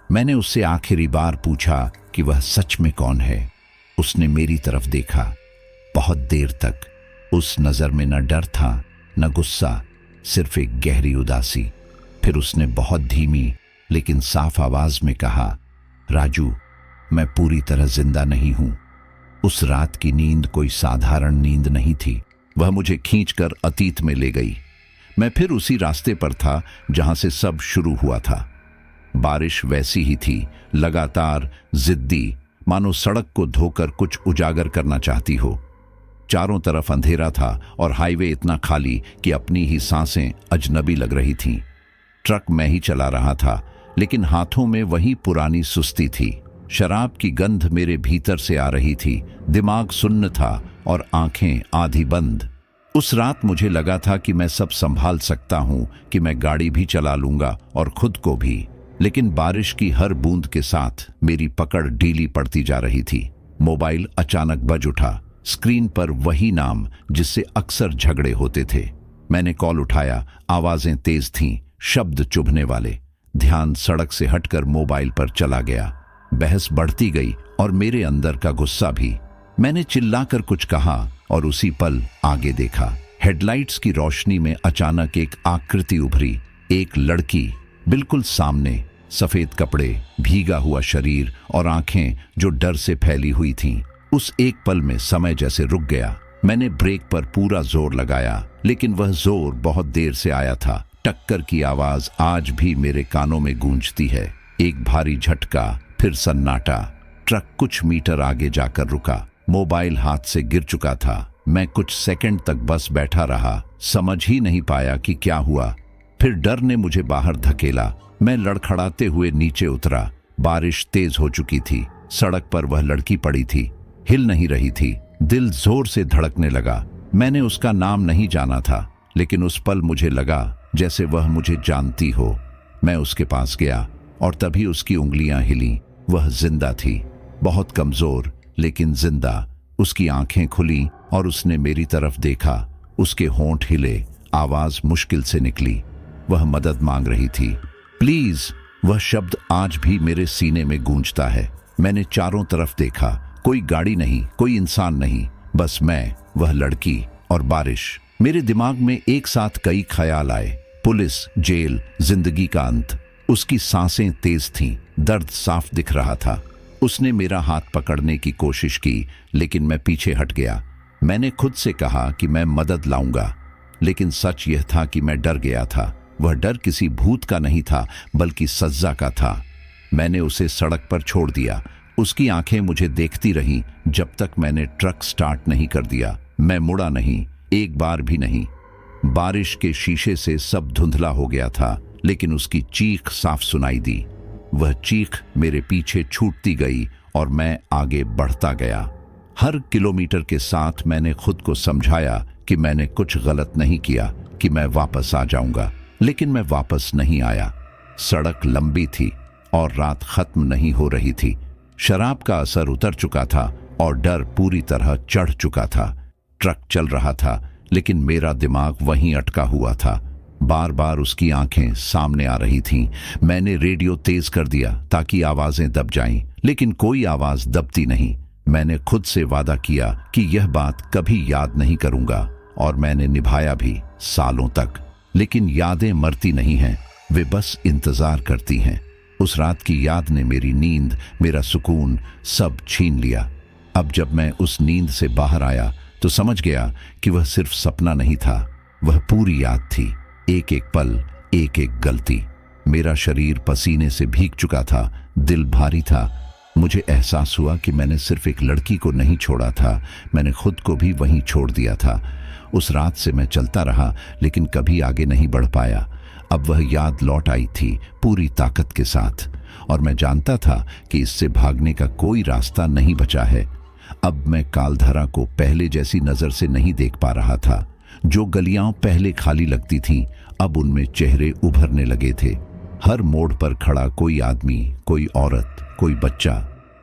मैंने उससे आखिरी बार पूछा कि वह सच में कौन है। उसने मेरी तरफ देखा बहुत देर तक। उस नजर में न डर था न गुस्सा, सिर्फ एक गहरी उदासी। फिर उसने बहुत धीमी लेकिन साफ आवाज में कहा, राजू, मैं पूरी तरह जिंदा नहीं हूं। उस रात की नींद कोई साधारण नींद नहीं थी। वह मुझे खींचकर अतीत में ले गई। मैं फिर उसी रास्ते पर था जहां से सब शुरू हुआ था। बारिश वैसी ही थी, लगातार, जिद्दी, मानो सड़क को धोकर कुछ उजागर करना चाहती हो। चारों तरफ अंधेरा था और हाईवे इतना खाली कि अपनी ही सांसें अजनबी लग रही थीं। ट्रक मैं ही चला रहा था, लेकिन हाथों में वही पुरानी सुस्ती थी। शराब की गंध मेरे भीतर से आ रही थी। दिमाग सुन्न था और आंखें आधी बंद। उस रात मुझे लगा था कि मैं सब संभाल सकता हूं, कि मैं गाड़ी भी चला लूंगा और खुद को भी। लेकिन बारिश की हर बूंद के साथ मेरी पकड़ ढीली पड़ती जा रही थी। मोबाइल अचानक बज उठा। स्क्रीन पर वही नाम जिससे अक्सर झगड़े होते थे। मैंने कॉल उठाया। आवाजें तेज थीं, शब्द चुभने वाले। ध्यान सड़क से हटकर मोबाइल पर चला गया। बहस बढ़ती गई और मेरे अंदर का गुस्सा भी। मैंने चिल्लाकर कुछ कहा और उसी पल आगे देखा। हेडलाइट्स की रोशनी में अचानक एक आकृति उभरी। एक लड़की बिल्कुल सामने, सफेद कपड़े, भीगा हुआ शरीर और आंखें जो डर से फैली हुई थीं। उस एक पल में समय जैसे रुक गया। मैंने ब्रेक पर पूरा जोर लगाया, लेकिन वह जोर बहुत देर से आया था। टक्कर की आवाज आज भी मेरे कानों में गूंजती है। एक भारी झटका, फिर सन्नाटा। ट्रक कुछ मीटर आगे जाकर रुका। मोबाइल हाथ से गिर चुका था। मैं कुछ सेकंड तक बस बैठा रहा, समझ ही नहीं पाया कि क्या हुआ। फिर डर ने मुझे बाहर धकेला। मैं लड़खड़ाते हुए नीचे उतरा। बारिश तेज हो चुकी थी। सड़क पर वह लड़की पड़ी थी, हिल नहीं रही थी। दिल जोर से धड़कने लगा। मैंने उसका नाम नहीं जाना था, लेकिन उस पल मुझे लगा जैसे वह मुझे जानती हो। मैं उसके पास गया और तभी उसकी उंगलियां हिली। वह जिंदा थी, बहुत कमजोर लेकिन जिंदा। उसकी आंखें खुली और उसने मेरी तरफ देखा। उसके होंठ हिले, आवाज मुश्किल से निकली। वह मदद मांग रही थी। प्लीज, वह शब्द आज भी मेरे सीने में गूंजता है। मैंने चारों तरफ देखा, कोई गाड़ी नहीं, कोई इंसान नहीं, बस मैं, वह लड़की और बारिश। मेरे दिमाग में एक साथ कई ख्याल आए। पुलिस, जेल, जिंदगी का अंत। उसकी सांसें तेज थीं, दर्द साफ दिख रहा था। उसने मेरा हाथ पकड़ने की कोशिश की, लेकिन मैं पीछे हट गया। मैंने खुद से कहा कि मैं मदद लाऊंगा, लेकिन सच यह था कि मैं डर गया था। वह डर किसी भूत का नहीं था, बल्कि सज्जा का था। मैंने उसे सड़क पर छोड़ दिया। उसकी आंखें मुझे देखती रहीं जब तक मैंने ट्रक स्टार्ट नहीं कर दिया। मैं मुड़ा नहीं, एक बार भी नहीं। बारिश के शीशे से सब धुंधला हो गया था, लेकिन उसकी चीख साफ सुनाई दी। वह चीख मेरे पीछे छूटती गई और मैं आगे बढ़ता गया। हर किलोमीटर के साथ मैंने खुद को समझाया कि मैंने कुछ गलत नहीं किया, कि मैं वापस आ जाऊंगा। लेकिन मैं वापस नहीं आया। सड़क लंबी थी और रात खत्म नहीं हो रही थी। शराब का असर उतर चुका था और डर पूरी तरह चढ़ चुका था। ट्रक चल रहा था, लेकिन मेरा दिमाग वहीं अटका हुआ था। बार बार उसकी आंखें सामने आ रही थीं। मैंने रेडियो तेज कर दिया ताकि आवाजें दब जाएं, लेकिन कोई आवाज दबती नहीं। मैंने खुद से वादा किया कि यह बात कभी याद नहीं करूंगा, और मैंने निभाया भी, सालों तक। लेकिन यादें मरती नहीं हैं, वे बस इंतजार करती हैं। उस रात की याद ने मेरी नींद, मेरा सुकून सब छीन लिया। अब जब मैं उस नींद से बाहर आया तो समझ गया कि वह सिर्फ सपना नहीं था, वह पूरी याद थी। एक एक पल, एक एक गलती। मेरा शरीर पसीने से भीग चुका था, दिल भारी था। मुझे एहसास हुआ कि मैंने सिर्फ एक लड़की को नहीं छोड़ा था, मैंने खुद को भी वहीं छोड़ दिया था। उस रात से मैं चलता रहा, लेकिन कभी आगे नहीं बढ़ पाया। अब वह याद लौट आई थी पूरी ताकत के साथ, और मैं जानता था कि इससे भागने का कोई रास्ता नहीं बचा है। अब मैं कालधरा को पहले जैसी नजर से नहीं देख पा रहा था। जो गलियां पहले खाली लगती थीं, अब उनमें चेहरे उभरने लगे थे। हर मोड़ पर खड़ा कोई आदमी, कोई औरत, कोई बच्चा,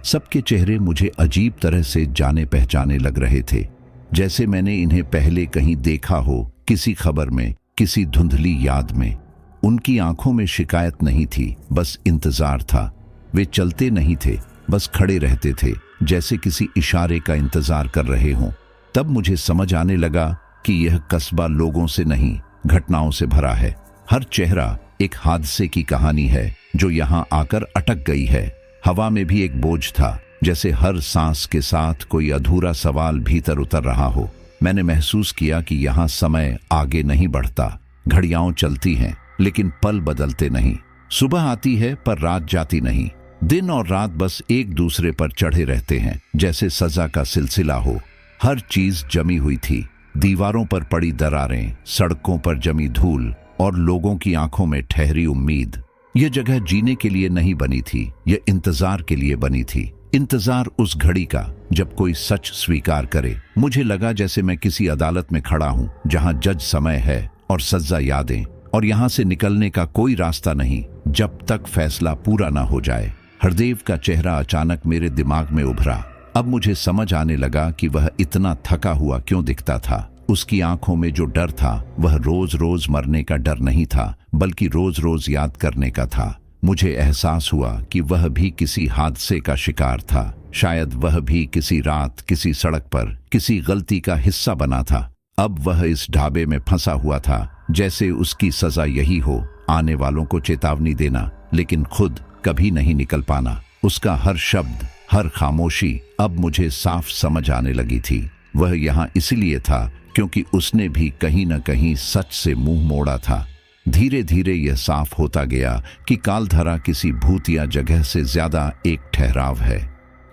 सबके चेहरे मुझे अजीब तरह से जाने पहचाने लग रहे थे, जैसे मैंने इन्हें पहले कहीं देखा हो, किसी खबर में, किसी धुंधली याद में। उनकी आंखों में शिकायत नहीं थी, बस इंतजार था। वे चलते नहीं थे, बस खड़े रहते थे, जैसे किसी इशारे का इंतजार कर रहे हों। तब मुझे समझ आने लगा कि यह कस्बा लोगों से नहीं, घटनाओं से भरा है। हर चेहरा एक हादसे की कहानी है जो यहाँ आकर अटक गई है। हवा में भी एक बोझ था, जैसे हर सांस के साथ कोई अधूरा सवाल भीतर उतर रहा हो। मैंने महसूस किया कि यहाँ समय आगे नहीं बढ़ता। घड़ियां चलती हैं, लेकिन पल बदलते नहीं। सुबह आती है पर रात जाती नहीं। दिन और रात बस एक दूसरे पर चढ़े रहते हैं, जैसे सजा का सिलसिला हो। हर चीज जमी हुई थी, दीवारों पर पड़ी दरारें, सड़कों पर जमी धूल और लोगों की आंखों में ठहरी उम्मीद। यह जगह जीने के लिए नहीं बनी थी, यह इंतजार के लिए बनी थी। इंतजार उस घड़ी का जब कोई सच स्वीकार करे। मुझे लगा जैसे मैं किसी अदालत में खड़ा हूं, जहां जज समय है और सजा यादें, और यहां से निकलने का कोई रास्ता नहीं जब तक फैसला पूरा ना हो जाए। हरदेव का चेहरा अचानक मेरे दिमाग में उभरा। अब मुझे समझ आने लगा कि वह इतना थका हुआ क्यों दिखता था। उसकी आंखों में जो डर था, वह रोज रोज मरने का डर नहीं था, बल्कि रोज रोज याद करने का था। मुझे एहसास हुआ कि वह भी किसी हादसे का शिकार था। शायद वह भी किसी रात, किसी सड़क पर, किसी गलती का हिस्सा बना था। अब वह इस ढाबे में फंसा हुआ था, जैसे उसकी सजा यही हो, आने वालों को चेतावनी देना, लेकिन खुद कभी नहीं निकल पाना। उसका हर शब्द, हर खामोशी अब मुझे साफ समझ आने लगी थी। वह यहाँ इसलिए था क्योंकि उसने भी कहीं न कहीं सच से मुंह मोड़ा था। धीरे धीरे यह साफ होता गया कि कालधरा किसी भूतिया जगह से ज्यादा एक ठहराव है।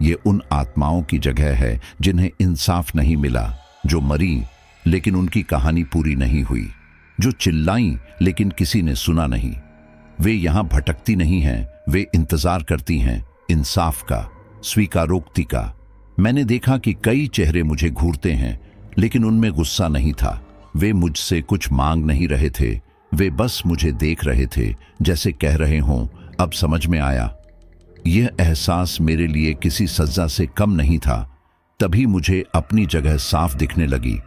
ये उन आत्माओं की जगह है जिन्हें इंसाफ नहीं मिला, जो मरी लेकिन उनकी कहानी पूरी नहीं हुई, जो चिल्लाईं लेकिन किसी ने सुना नहीं। वे यहाँ भटकती नहीं हैं, वे इंतजार करती हैं इंसाफ का, स्वीकारोक्ति का। मैंने देखा कि कई चेहरे मुझे घूरते हैं, लेकिन उनमें गुस्सा नहीं था। वे मुझसे कुछ मांग नहीं रहे थे, वे बस मुझे देख रहे थे, जैसे कह रहे हों, अब समझ में आया। यह एहसास मेरे लिए किसी सजा से कम नहीं था। तभी मुझे अपनी जगह साफ दिखने लगी।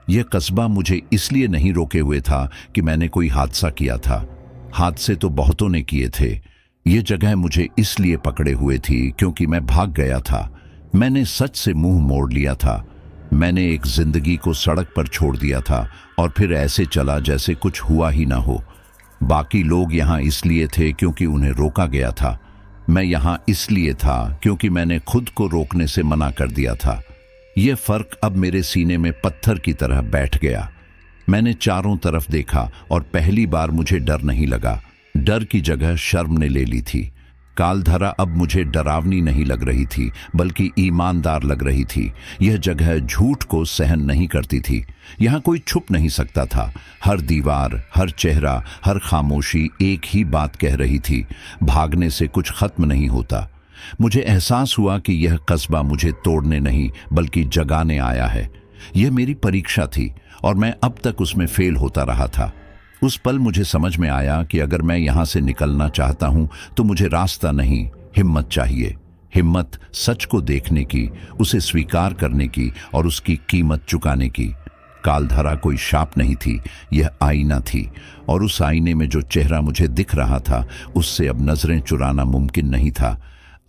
यह कस्बा मुझे इसलिए नहीं रोके हुए था कि मैंने कोई हादसा किया था। हादसे तो बहुतों ने किए थे। यह जगह मुझे इसलिए पकड़े हुए थी क्योंकि मैं भाग गया था। मैंने सच से मुंह मोड़ लिया था। मैंने एक जिंदगी को सड़क पर छोड़ दिया था और फिर ऐसे चला जैसे कुछ हुआ ही ना हो। बाकी लोग यहाँ इसलिए थे क्योंकि उन्हें रोका गया था। मैं यहाँ इसलिए था क्योंकि मैंने खुद को रोकने से मना कर दिया था। यह फर्क अब मेरे सीने में पत्थर की तरह बैठ गया। मैंने चारों तरफ देखा और पहली बार मुझे डर नहीं लगा। डर की जगह शर्म ने ले ली थी। कालधरा अब मुझे डरावनी नहीं लग रही थी, बल्कि ईमानदार लग रही थी। यह जगह झूठ को सहन नहीं करती थी। यहाँ कोई छुप नहीं सकता था। हर दीवार, हर चेहरा, हर खामोशी एक ही बात कह रही थी, भागने से कुछ खत्म नहीं होता। मुझे एहसास हुआ कि यह कस्बा मुझे तोड़ने नहीं बल्कि जगाने आया है। यह मेरी परीक्षा थी और मैं अब तक उसमें फेल होता रहा था। उस पल मुझे समझ में आया कि अगर मैं यहाँ से निकलना चाहता हूँ तो मुझे रास्ता नहीं, हिम्मत चाहिए। हिम्मत सच को देखने की, उसे स्वीकार करने की और उसकी कीमत चुकाने की। कालधरा कोई शाप नहीं थी, यह आईना थी, और उस आईने में जो चेहरा मुझे दिख रहा था उससे अब नजरें चुराना मुमकिन नहीं था।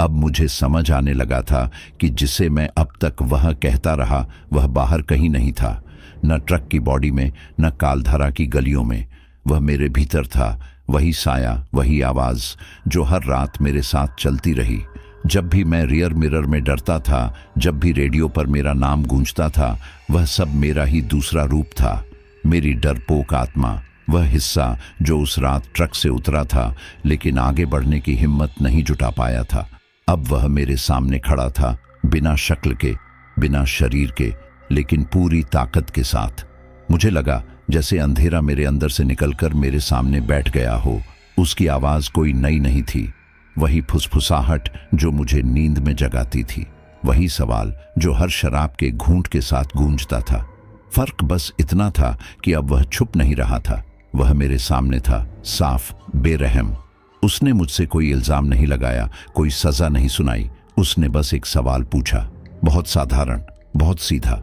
अब मुझे समझ आने लगा था कि जिसे मैं अब तक वह कहता रहा वह बाहर कहीं नहीं था, न ट्रक की बॉडी में, न कालधरा की गलियों में। वह मेरे भीतर था, वही साया, वही आवाज जो हर रात मेरे साथ चलती रही। जब भी मैं रियर मिरर में डरता था, जब भी रेडियो पर मेरा नाम गूंजता था, वह सब मेरा ही दूसरा रूप था। मेरी डरपोक आत्मा, वह हिस्सा जो उस रात ट्रक से उतरा था लेकिन आगे बढ़ने की हिम्मत नहीं जुटा पाया था। अब वह मेरे सामने खड़ा था, बिना शक्ल के, बिना शरीर के, लेकिन पूरी ताकत के साथ। मुझे लगा जैसे अंधेरा मेरे अंदर से निकलकर मेरे सामने बैठ गया हो। उसकी आवाज कोई नई नहीं थी, वही फुसफुसाहट जो मुझे नींद में जगाती थी, वही सवाल जो हर शराब के घूंट के साथ गूंजता था। फर्क बस इतना था कि अब वह छुप नहीं रहा था, वह मेरे सामने था, साफ, बेरहम। उसने मुझसे कोई इल्जाम नहीं लगाया, कोई सजा नहीं सुनाई। उसने बस एक सवाल पूछा, बहुत साधारण, बहुत सीधा।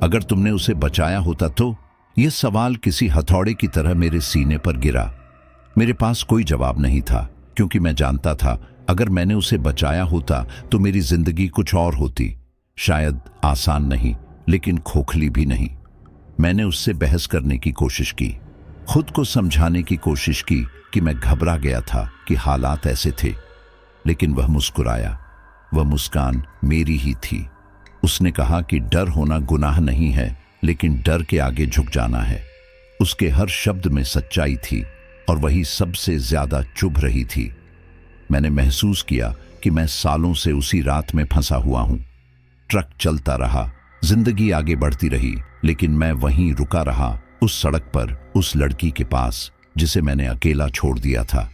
अगर तुमने उसे बचाया होता तो? यह सवाल किसी हथौड़े की तरह मेरे सीने पर गिरा। मेरे पास कोई जवाब नहीं था, क्योंकि मैं जानता था अगर मैंने उसे बचाया होता तो मेरी जिंदगी कुछ और होती। शायद आसान नहीं, लेकिन खोखली भी नहीं। मैंने उससे बहस करने की कोशिश की, खुद को समझाने की कोशिश की कि मैं घबरा गया था, कि हालात ऐसे थे। लेकिन वह मुस्कुराया। वह मुस्कान मेरी ही थी। उसने कहा कि डर होना गुनाह नहीं है, लेकिन डर के आगे झुक जाना है। उसके हर शब्द में सच्चाई थी और वही सबसे ज्यादा चुभ रही थी। मैंने महसूस किया कि मैं सालों से उसी रात में फंसा हुआ हूं। ट्रक चलता रहा, जिंदगी आगे बढ़ती रही, लेकिन मैं वहीं रुका रहा, उस सड़क पर, उस लड़की के पास जिसे मैंने अकेला छोड़ दिया था।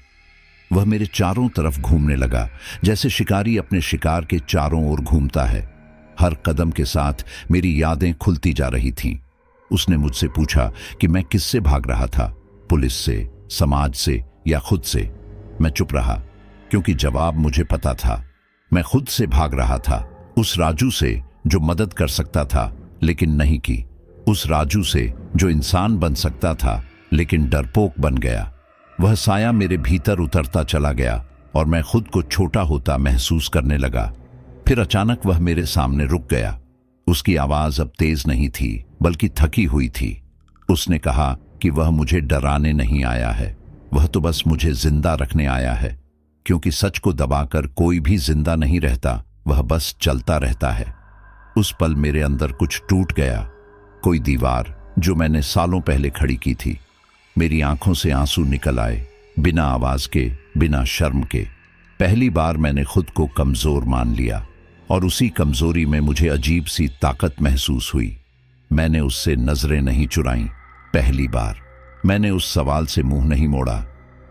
वह मेरे चारों तरफ घूमने लगा, जैसे शिकारी अपने शिकार के चारों ओर घूमता है। हर कदम के साथ मेरी यादें खुलती जा रही थीं। उसने मुझसे पूछा कि मैं किससे भाग रहा था, पुलिस से, समाज से या खुद से। मैं चुप रहा, क्योंकि जवाब मुझे पता था। मैं खुद से भाग रहा था, उस राजू से जो मदद कर सकता था लेकिन नहीं की, उस राजू से जो इंसान बन सकता था लेकिन डरपोक बन गया। वह साया मेरे भीतर उतरता चला गया और मैं खुद को छोटा होता महसूस करने लगा। फिर अचानक वह मेरे सामने रुक गया। उसकी आवाज अब तेज नहीं थी, बल्कि थकी हुई थी। उसने कहा कि वह मुझे डराने नहीं आया है, वह तो बस मुझे जिंदा रखने आया है, क्योंकि सच को दबाकर कोई भी जिंदा नहीं रहता, वह बस चलता रहता है। उस पल मेरे अंदर कुछ टूट गया। कोई दीवार जो मैंने सालों पहले खड़ी की थी। मेरी आंखों से आंसू निकल आए, बिना आवाज के, बिना शर्म के। पहली बार मैंने खुद को कमजोर मान लिया और उसी कमजोरी में मुझे अजीब सी ताकत महसूस हुई। मैंने उससे नजरें नहीं चुराईं। पहली बार मैंने उस सवाल से मुंह नहीं मोड़ा,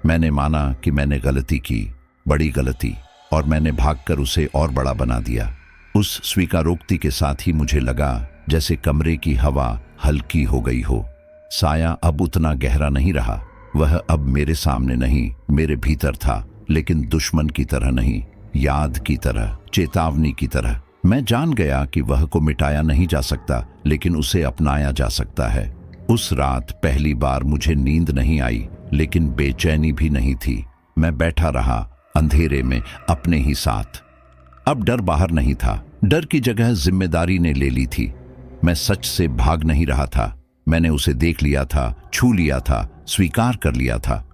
मैंने माना कि मैंने गलती की, बड़ी गलती, और मैंने भागकर उसे और बड़ा बना दिया। उस स्वीकारोक्ति के साथ ही मुझे लगा जैसे कमरे की हवा हल्की हो गई हो। साया अब उतना गहरा नहीं रहा। वह अब मेरे सामने नहीं, मेरे भीतर था, लेकिन दुश्मन की तरह नहीं, याद की तरह, चेतावनी की तरह। मैं जान गया कि वह को मिटाया नहीं जा सकता, लेकिन उसे अपनाया जा सकता है। उस रात पहली बार मुझे नींद नहीं आई, लेकिन बेचैनी भी नहीं थी। मैं बैठा रहा अंधेरे में अपने ही साथ। अब डर बाहर नहीं था, डर की जगह जिम्मेदारी ने ले ली थी। मैं सच से भाग नहीं रहा था। मैंने उसे देख लिया था, छू लिया था, स्वीकार कर लिया था।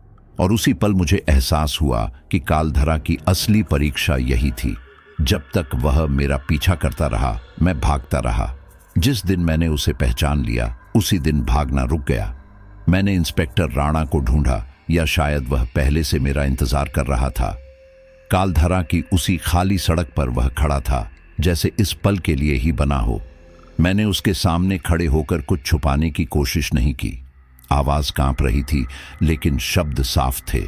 और उसी पल मुझे एहसास हुआ कि कालधरा की असली परीक्षा यही थी। जब तक वह मेरा पीछा करता रहा, मैं भागता रहा। जिस दिन मैंने उसे पहचान लिया, उसी दिन भागना रुक गया। मैंने इंस्पेक्टर राणा को ढूंढा, या शायद वह पहले से मेरा इंतजार कर रहा था। कालधरा की उसी खाली सड़क पर वह खड़ा था, जैसे इस पल के लिए ही बना हो। मैंने उसके सामने खड़े होकर कुछ छुपाने की कोशिश नहीं की। आवाज कांप रही थी, लेकिन शब्द साफ थे।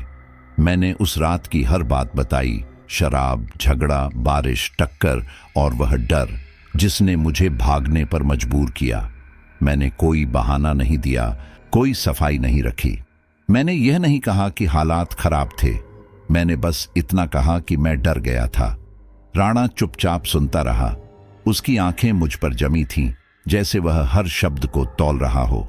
मैंने उस रात की हर बात बताई, शराब, झगड़ा, बारिश, टक्कर और वह डर जिसने मुझे भागने पर मजबूर किया। मैंने कोई बहाना नहीं दिया, कोई सफाई नहीं रखी। मैंने यह नहीं कहा कि हालात खराब थे। मैंने बस इतना कहा कि मैं डर गया था। राणा चुपचाप सुनता रहा। उसकी आंखें मुझ पर जमी थीं, जैसे वह हर शब्द को तौल रहा हो।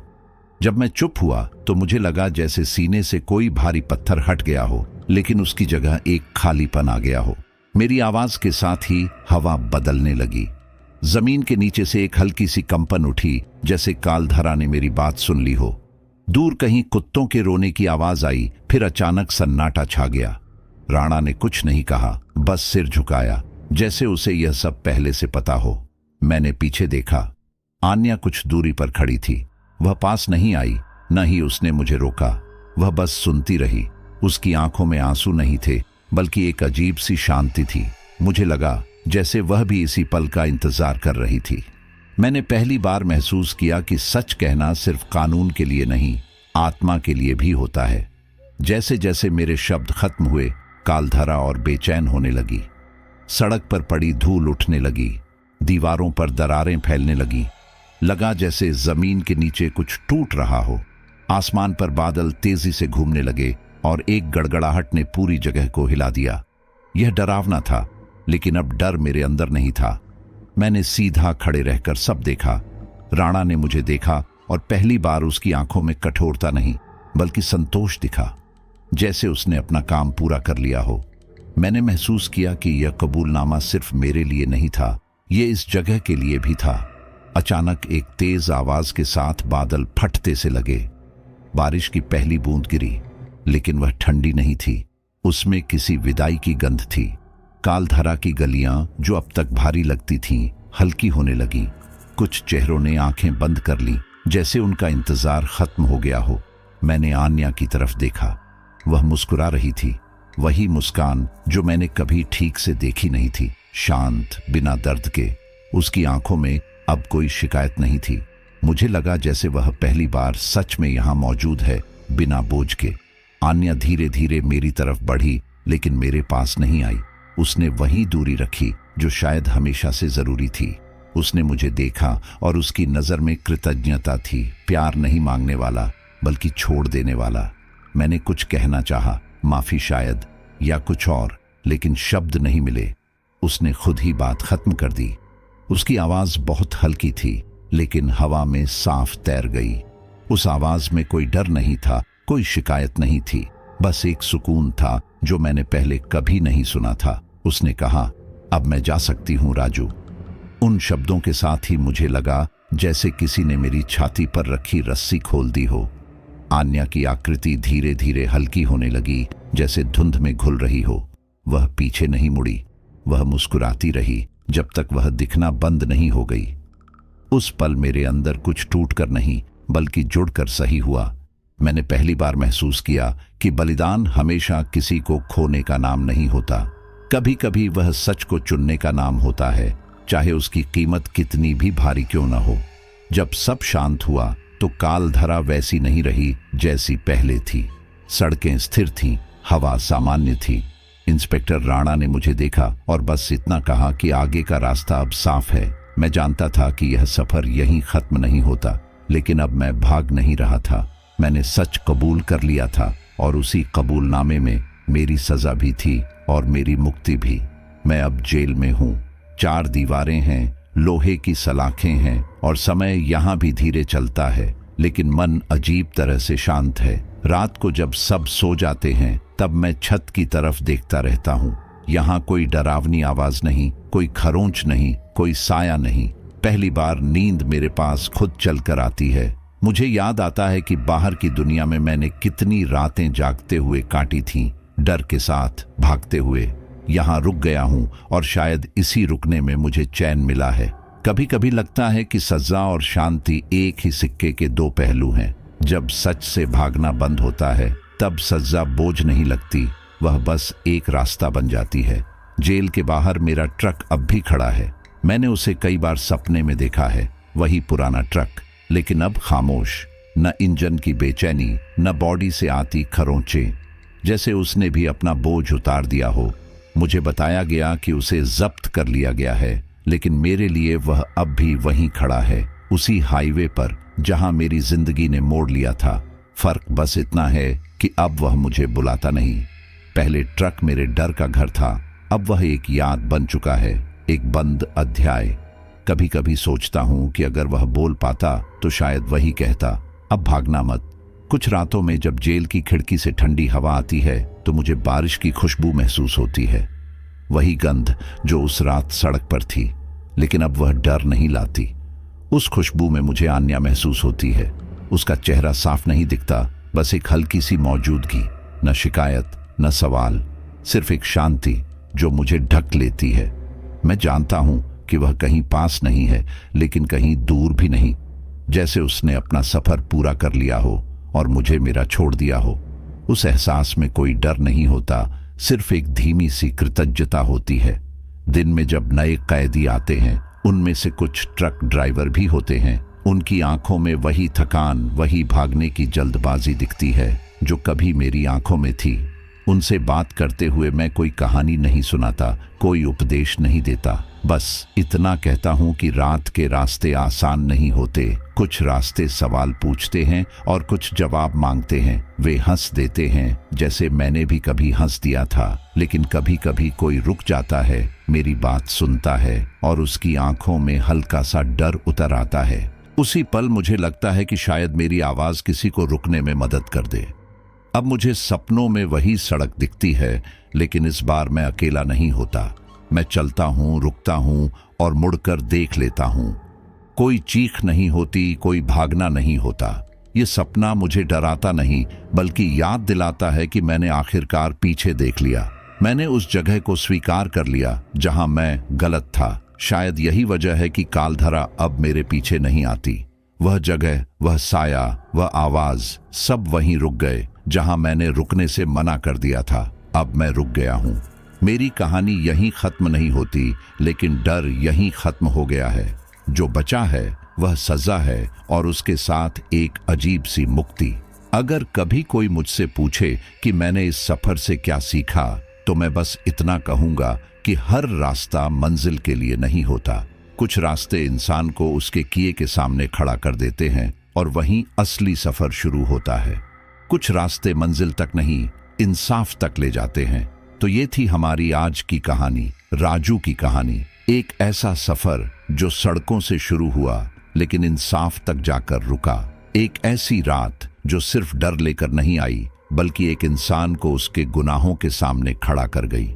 जब मैं चुप हुआ तो मुझे लगा जैसे सीने से कोई भारी पत्थर हट गया हो, लेकिन उसकी जगह एक खालीपन आ गया हो। मेरी आवाज के साथ ही हवा बदलने लगी। जमीन के नीचे से एक हल्की सी कंपन उठी, जैसे कालधरा ने मेरी बात सुन ली हो। दूर कहीं कुत्तों के रोने की आवाज आई, फिर अचानक सन्नाटा छा गया। राणा ने कुछ नहीं कहा, बस सिर झुकाया, जैसे उसे यह सब पहले से पता हो। मैंने पीछे देखा। आन्या कुछ दूरी पर खड़ी थी। वह पास नहीं आई, न ही उसने मुझे रोका। वह बस सुनती रही। उसकी आंखों में आंसू नहीं थे, बल्कि एक अजीब सी शांति थी। मुझे लगा जैसे वह भी इसी पल का इंतजार कर रही थी। मैंने पहली बार महसूस किया कि सच कहना सिर्फ कानून के लिए नहीं, आत्मा के लिए भी होता है। जैसे जैसे मेरे शब्द खत्म हुए, कालधरा और बेचैन होने लगी। सड़क पर पड़ी धूल उठने लगी, दीवारों पर दरारें फैलने लगी। लगा जैसे जमीन के नीचे कुछ टूट रहा हो। आसमान पर बादल तेजी से घूमने लगे और एक गड़गड़ाहट ने पूरी जगह को हिला दिया। यह डरावना था, लेकिन अब डर मेरे अंदर नहीं था। मैंने सीधा खड़े रहकर सब देखा। राणा ने मुझे देखा और पहली बार उसकी आंखों में कठोरता नहीं, बल्कि संतोष दिखा, जैसे उसने अपना काम पूरा कर लिया हो। मैंने महसूस किया कि यह कबूलनामा सिर्फ मेरे लिए नहीं था, ये इस जगह के लिए भी था। अचानक एक तेज आवाज के साथ बादल फटते से लगे। बारिश की पहली बूंद गिरी, लेकिन वह ठंडी नहीं थी। उसमें किसी विदाई की गंध थी। कालधरा की गलियां जो अब तक भारी लगती थीं, हल्की होने लगी। कुछ चेहरों ने आंखें बंद कर ली, जैसे उनका इंतजार खत्म हो गया हो। मैंने आन्या की तरफ देखा। वह मुस्कुरा रही थी, वही मुस्कान जो मैंने कभी ठीक से देखी नहीं थी, शांत, बिना दर्द के। उसकी आंखों में अब कोई शिकायत नहीं थी। मुझे लगा जैसे वह पहली बार सच में यहां मौजूद है, बिना बोझ के। आन्या धीरे धीरे मेरी तरफ बढ़ी, लेकिन मेरे पास नहीं आई। उसने वही दूरी रखी जो शायद हमेशा से जरूरी थी। उसने मुझे देखा और उसकी नजर में कृतज्ञता थी, प्यार नहीं मांगने वाला, बल्कि छोड़ देने वाला। मैंने कुछ कहना चाहा, माफी शायद, या कुछ और, लेकिन शब्द नहीं मिले। उसने खुद ही बात खत्म कर दी। उसकी आवाज बहुत हल्की थी, लेकिन हवा में साफ तैर गई। उस आवाज में कोई डर नहीं था, कोई शिकायत नहीं थी, बस एक सुकून था जो मैंने पहले कभी नहीं सुना था। उसने कहा, अब मैं जा सकती हूं राजू। उन शब्दों के साथ ही मुझे लगा जैसे किसी ने मेरी छाती पर रखी रस्सी खोल दी हो। आन्या की आकृति धीरे धीरे हल्की होने लगी, जैसे धुंध में घुल रही हो। वह पीछे नहीं मुड़ी, वह मुस्कुराती रही जब तक वह दिखना बंद नहीं हो गई। उस पल मेरे अंदर कुछ टूटकर नहीं, बल्कि जुड़कर सही हुआ। मैंने पहली बार महसूस किया कि बलिदान हमेशा किसी को खोने का नाम नहीं होता। कभी कभी वह सच को चुनने का नाम होता है, चाहे उसकी कीमत कितनी भी भारी क्यों न हो। जब सब शांत हुआ तो कालधरा वैसी नहीं रही जैसी पहले थी। सड़कें स्थिर थीं, हवा सामान्य थी। इंस्पेक्टर राणा ने मुझे देखा और बस इतना कहा कि आगे का रास्ता अब साफ है। मैं जानता था कि यह सफर यहीं खत्म नहीं होता, लेकिन अब मैं भाग नहीं रहा था। मैंने सच कबूल कर लिया था और उसी कबूलनामे में मेरी सजा भी थी और मेरी मुक्ति भी। मैं अब जेल में हूँ। 4 दीवारें हैं, लोहे की सलाखें हैं और समय यहाँ भी धीरे चलता है, लेकिन मन अजीब तरह से शांत है। रात को जब सब सो जाते हैं तब मैं छत की तरफ देखता रहता हूँ। यहाँ कोई डरावनी आवाज नहीं, कोई खरोंच नहीं, कोई साया नहीं। पहली बार नींद मेरे पास खुद चलकर आती है। मुझे याद आता है कि बाहर की दुनिया में मैंने कितनी रातें जागते हुए काटी थीं, डर के साथ भागते हुए। यहाँ रुक गया हूँ और शायद इसी रुकने में मुझे चैन मिला है। कभी कभी लगता है कि सजा और शांति एक ही सिक्के के 2 पहलू हैं। जब सच से भागना बंद होता है तब सजा बोझ नहीं लगती, वह बस एक रास्ता बन जाती है। जेल के बाहर मेरा ट्रक अब भी खड़ा है। मैंने उसे कई बार सपने में देखा है, वही पुराना ट्रक, लेकिन अब खामोश। न इंजन की बेचैनी, न बॉडी से आती खरोंचें, जैसे उसने भी अपना बोझ उतार दिया हो। मुझे बताया गया कि उसे जब्त कर लिया गया है, लेकिन मेरे लिए वह अब भी वहीं खड़ा है, उसी हाईवे पर जहां मेरी जिंदगी ने मोड़ लिया था। फर्क बस इतना है कि अब वह मुझे बुलाता नहीं। पहले ट्रक मेरे डर का घर था, अब वह एक याद बन चुका है, एक बंद अध्याय। कभी कभी सोचता हूं कि अगर वह बोल पाता तो शायद वही कहता, अब भागना मत। कुछ रातों में जब जेल की खिड़की से ठंडी हवा आती है तो मुझे बारिश की खुशबू महसूस होती है, वही गंध जो उस रात सड़क पर थी, लेकिन अब वह डर नहीं लाती। उस खुशबू में मुझे आन्या महसूस होती है। उसका चेहरा साफ नहीं दिखता, बस एक हल्की सी मौजूदगी, न शिकायत न सवाल, सिर्फ एक शांति जो मुझे ढक लेती है। मैं जानता हूं कि वह कहीं पास नहीं है, लेकिन कहीं दूर भी नहीं, जैसे उसने अपना सफर पूरा कर लिया हो और मुझे मेरा छोड़ दिया हो। उस एहसास में कोई डर नहीं होता, सिर्फ एक धीमी सी कृतज्ञता होती है। दिन में जब नए कैदी आते हैं, उनमें से कुछ ट्रक ड्राइवर भी होते हैं, उनकी आंखों में वही थकान, वही भागने की जल्दबाजी दिखती है जो कभी मेरी आंखों में थी। उनसे बात करते हुए मैं कोई कहानी नहीं सुनाता, कोई उपदेश नहीं देता, बस इतना कहता हूं कि रात के रास्ते आसान नहीं होते। कुछ रास्ते सवाल पूछते हैं और कुछ जवाब मांगते हैं। वे हंस देते हैं, जैसे मैंने भी कभी हंस दिया था, लेकिन कभी कभी कोई रुक जाता है, मेरी बात सुनता है और उसकी आंखों में हल्का सा डर उतर आता है। उसी पल मुझे लगता है कि शायद मेरी आवाज किसी को रुकने में मदद कर दे। अब मुझे सपनों में वही सड़क दिखती है, लेकिन इस बार मैं अकेला नहीं होता। मैं चलता हूं, रुकता हूं और मुड़कर देख लेता हूं। कोई चीख नहीं होती, कोई भागना नहीं होता। ये सपना मुझे डराता नहीं, बल्कि याद दिलाता है कि मैंने आखिरकार पीछे देख लिया। मैंने उस जगह को स्वीकार कर लिया जहां मैं गलत था। शायद यही वजह है कि कालधरा अब मेरे पीछे नहीं आती। वह जगह, वह साया, वह आवाज, सब वहीं रुक गए जहां मैंने रुकने से मना कर दिया था। अब मैं रुक गया हूं। मेरी कहानी यहीं खत्म नहीं होती, लेकिन डर यहीं खत्म हो गया है। जो बचा है वह सजा है और उसके साथ एक अजीब सी मुक्ति। अगर कभी कोई मुझसे पूछे कि मैंने इस सफर से क्या सीखा, तो मैं बस इतना कहूंगा कि हर रास्ता मंजिल के लिए नहीं होता। कुछ रास्ते इंसान को उसके किए के सामने खड़ा कर देते हैं और वहीं असली सफर शुरू होता है। कुछ रास्ते मंजिल तक नहीं, इंसाफ तक ले जाते हैं। तो ये थी हमारी आज की कहानी, राजू की कहानी। एक ऐसा सफर जो सड़कों से शुरू हुआ लेकिन इंसाफ तक जाकर रुका। एक ऐसी रात जो सिर्फ डर लेकर नहीं आई, बल्कि एक इंसान को उसके गुनाहों के सामने खड़ा कर गई।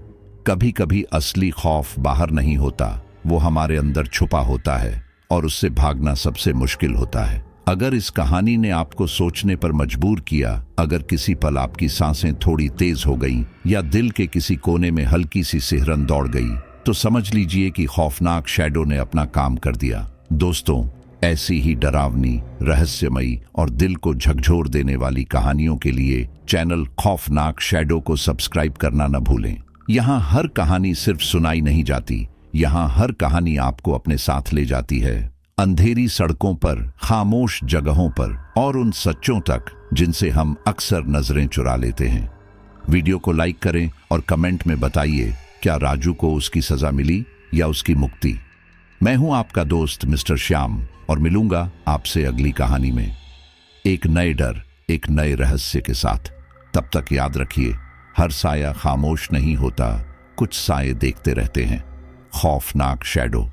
कभी कभी असली खौफ बाहर नहीं होता, वो हमारे अंदर छुपा होता है और उससे भागना सबसे मुश्किल होता है। अगर इस कहानी ने आपको सोचने पर मजबूर किया, अगर किसी पल आपकी सांसें थोड़ी तेज हो गई या दिल के किसी कोने में हल्की सी सिहरन दौड़ गई, तो समझ लीजिए कि खौफनाक शैडो ने अपना काम कर दिया। दोस्तों, ऐसी ही डरावनी, रहस्यमयी और दिल को झकझोर देने वाली कहानियों के लिए चैनल खौफनाक शैडो को सब्सक्राइब करना न भूलें। यहाँ हर कहानी सिर्फ सुनाई नहीं जाती, यहाँ हर कहानी आपको अपने साथ ले जाती है। अंधेरी सड़कों पर, खामोश जगहों पर और उन सच्चों तक जिनसे हम अक्सर नजरें चुरा लेते हैं। वीडियो को लाइक करें और कमेंट में बताइए, क्या राजू को उसकी सजा मिली या उसकी मुक्ति। मैं हूं आपका दोस्त मिस्टर श्याम और मिलूंगा आपसे अगली कहानी में एक नए डर, एक नए रहस्य के साथ। तब तक याद रखिए, हर साया खामोश नहीं होता, कुछ साये देखते रहते हैं। खौफनाक शैडो।